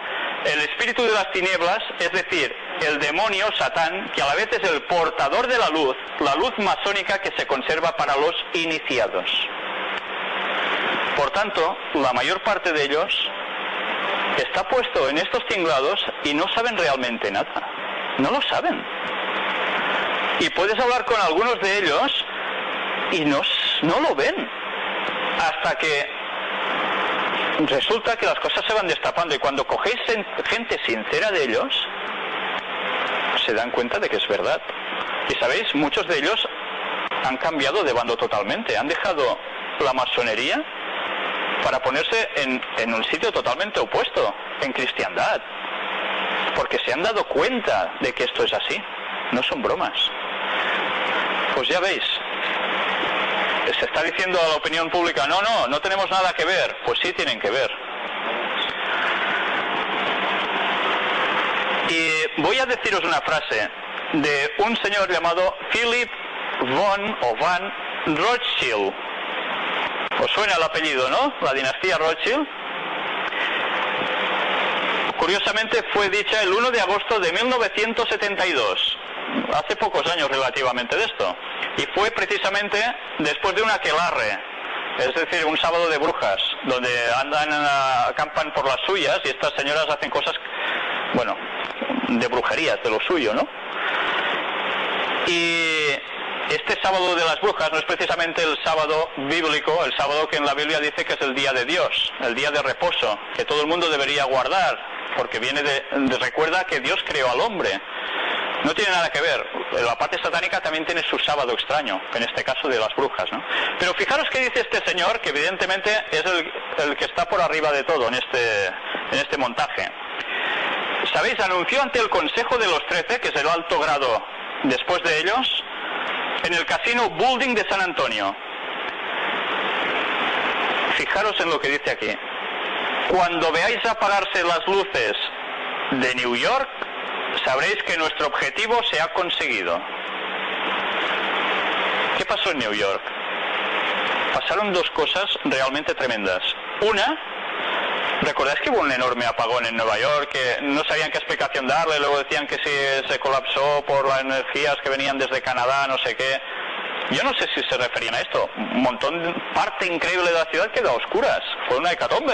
El espíritu de las tinieblas, es decir, el demonio, Satán, que a la vez es el portador de la luz masónica que se conserva para los iniciados. Por tanto, la mayor parte de ellos está puesto en estos tinglados y no saben realmente nada. No lo saben. Y puedes hablar con algunos de ellos y no lo ven. Hasta que resulta que las cosas se van destapando y cuando cogéis gente sincera de ellos, se dan cuenta de que es verdad. Y sabéis, muchos de ellos han cambiado de bando totalmente, han dejado la masonería para ponerse en un sitio totalmente opuesto, en cristiandad, porque se han dado cuenta de que esto es así, no son bromas. Pues ya veis, se está diciendo a la opinión pública, no tenemos nada que ver. Pues sí tienen que ver. Y voy a deciros una frase de un señor llamado Philip Van Rothschild. ¿Os suena el apellido, no? La dinastía Rothschild. Curiosamente fue dicha el 1 de agosto de 1972. Hace pocos años relativamente de esto. Y fue precisamente después de un aquelarre, es decir, un sábado de brujas, donde acampan por las suyas y estas señoras hacen cosas, bueno, de brujerías, de lo suyo, ¿no? Y este sábado de las brujas no es precisamente el sábado bíblico, el sábado que en la Biblia dice que es el día de Dios, el día de reposo, que todo el mundo debería guardar, porque viene recuerda que Dios creó al hombre. No tiene nada que ver. La parte satánica también tiene su sábado extraño, en este caso de las brujas, ¿no? Pero fijaros qué dice este señor, que evidentemente es el que está por arriba de todo en este montaje. ¿Sabéis? Anunció ante el Consejo de los 13, que es el alto grado después de ellos, en el casino Building de San Antonio. Fijaros en lo que dice aquí. Cuando veáis apagarse las luces de New York, sabréis que nuestro objetivo se ha conseguido. ¿Qué pasó en New York? Pasaron dos cosas realmente tremendas. Una, ¿recordáis que hubo un enorme apagón en Nueva York? Que no sabían qué explicación darle, luego decían que se colapsó por las energías que venían desde Canadá, no sé qué. Yo no sé si se referían a esto. Un montón, parte increíble de la ciudad quedó a oscuras. Fue una hecatombe.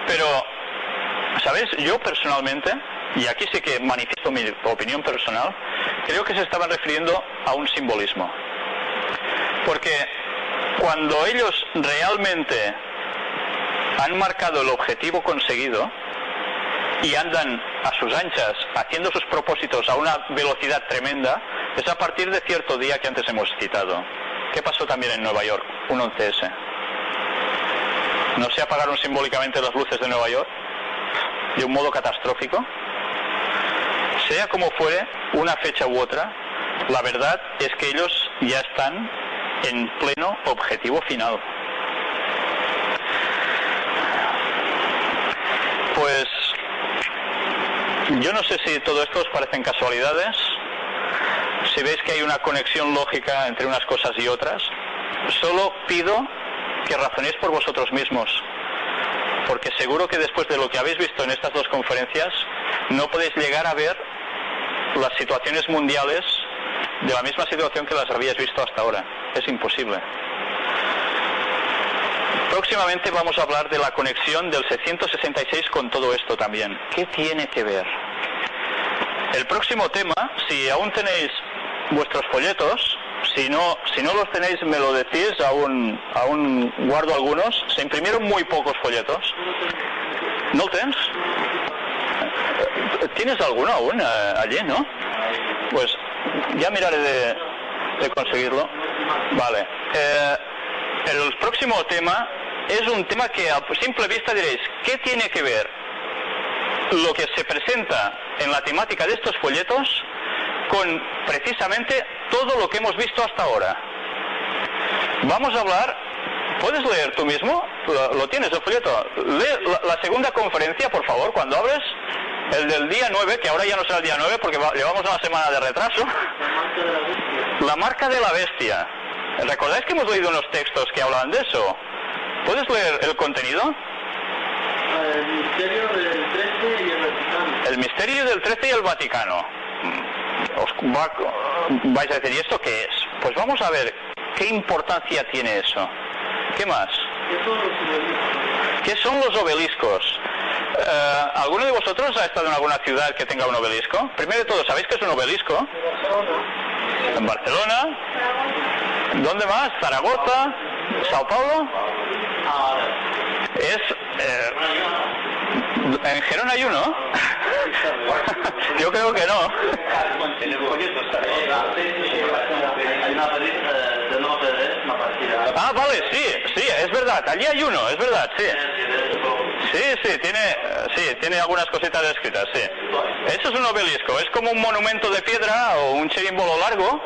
Pero, ¿sabes? Yo personalmente, y aquí sí que manifiesto mi opinión personal, creo que se estaban refiriendo a un simbolismo. Porque cuando ellos realmente han marcado el objetivo conseguido y andan a sus anchas haciendo sus propósitos a una velocidad tremenda, es a partir de cierto día que antes hemos citado. ¿Qué pasó también en Nueva York? Un 11S. ¿No se apagaron simbólicamente las luces de Nueva York de un modo catastrófico? Sea como fuere, una fecha u otra, la verdad es que ellos ya están en pleno objetivo final. Pues yo no sé si todo esto os parecen casualidades, si veis que hay una conexión lógica entre unas cosas y otras. Solo pido que razonéis por vosotros mismos, porque seguro que después de lo que habéis visto en estas dos conferencias no podéis llegar a ver las situaciones mundiales de la misma situación que las habéis visto hasta ahora. Es imposible. Próximamente vamos a hablar de la conexión del 666 con todo esto también. ¿Qué tiene que ver? El próximo tema, si aún tenéis vuestros folletos, si no los tenéis me lo decís, aún guardo algunos. Se imprimieron muy pocos folletos. ¿No tienes? ¿Tienes alguno aún allí, no? Pues ya miraré de conseguirlo. Vale. El próximo tema es un tema que a simple vista diréis, ¿qué tiene que ver lo que se presenta en la temática de estos folletos con precisamente todo lo que hemos visto hasta ahora? Vamos a hablar, ¿puedes leer tú mismo? ¿Lo tienes el folleto? Lee la segunda conferencia, por favor, cuando abres, el del día 9, que ahora ya no será el día 9 porque llevamos una semana de retraso. La marca de la bestia. ¿Recordáis que hemos leído unos textos que hablaban de eso? ¿Puedes leer el contenido? El misterio del 13 y el Vaticano. El misterio del 13 y el Vaticano. Vais a decir, ¿y esto qué es? Pues vamos a ver qué importancia tiene eso. ¿Qué más? ¿Qué son los obeliscos? ¿Alguno de vosotros ha estado en alguna ciudad que tenga un obelisco? Primero de todo, ¿sabéis qué es un obelisco? En Barcelona. ¿Dónde más? ¿Zaragoza? ¿Sao Paulo? es... ¿En Gerona hay uno? Yo creo que no. Ah, vale, sí, es verdad, allí hay uno, es verdad, sí. Sí, tiene algunas cositas escritas, sí. Eso es un obelisco, es como un monumento de piedra o un chirimbolo largo.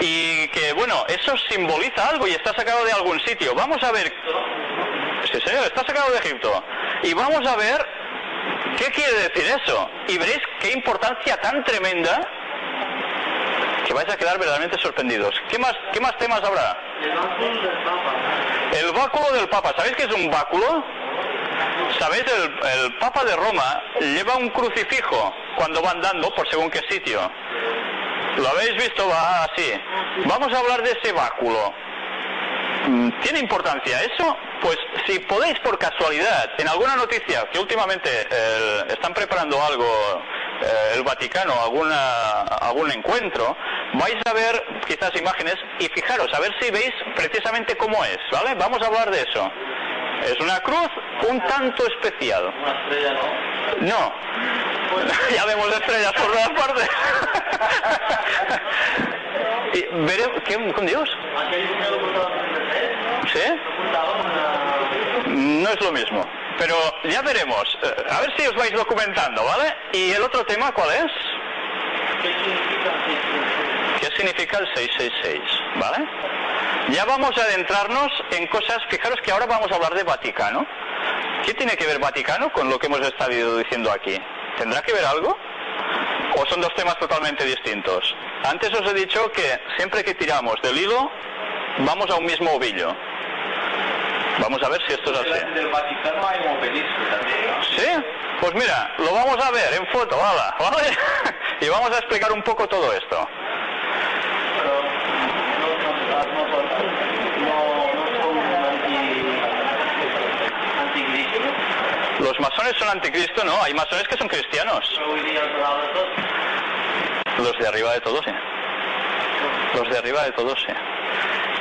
Y que, bueno, eso simboliza algo y está sacado de algún sitio. Vamos a ver... Sí, señor, está sacado de Egipto. Y vamos a ver qué quiere decir eso. Y veréis qué importancia tan tremenda que vais a quedar verdaderamente sorprendidos. ¿Qué más temas habrá? El báculo del Papa. El báculo del Papa. ¿Sabéis qué es un báculo? ¿Sabéis? El Papa de Roma lleva un crucifijo cuando va andando por según qué sitio. ¿Lo habéis visto? Va así. Vamos a hablar de ese báculo. ¿Tiene importancia eso? Pues si podéis por casualidad, en alguna noticia, que últimamente están preparando algo, el Vaticano, algún encuentro, vais a ver quizás imágenes y fijaros, a ver si veis precisamente cómo es, ¿vale? Vamos a hablar de eso. Es una cruz un tanto especial. Una estrella, ¿no? No. Ya vemos estrellas por todas partes. Y veremos... ¿Qué? ¿Con Dios? Aquí hay un número ocultado en el ¿Sí? No es lo mismo. Pero ya veremos. A ver si os vais documentando, ¿vale? ¿Y el otro tema cuál es? ¿Qué significa 666? ¿Qué significa el 666? ¿Vale? Ya vamos a adentrarnos en cosas... Fijaros que ahora vamos a hablar de Vaticano. ¿Qué tiene que ver Vaticano con lo que hemos estado diciendo aquí? ¿Tendrá que ver algo? ¿O son dos temas totalmente distintos? Antes os he dicho que siempre que tiramos del hilo, vamos a un mismo ovillo. Vamos a ver si esto es así. En el Vaticano hay un obelisco también, ¿no? ¿Sí? Pues mira, lo vamos a ver en foto, ¿vale? Y vamos a explicar un poco todo esto. Pero no son anticristo. Los masones son anticristo, ¿no? Hay masones que son cristianos. Pero hoy día al lado de todos. Los de arriba de todos, sí. Los de arriba de todos, sí.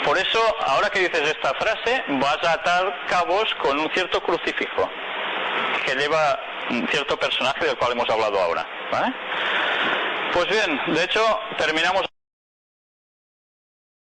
Por eso, ahora que dices esta frase, vas a atar cabos con un cierto crucifijo que lleva un cierto personaje del cual hemos hablado ahora, ¿vale? Pues bien, de hecho, terminamos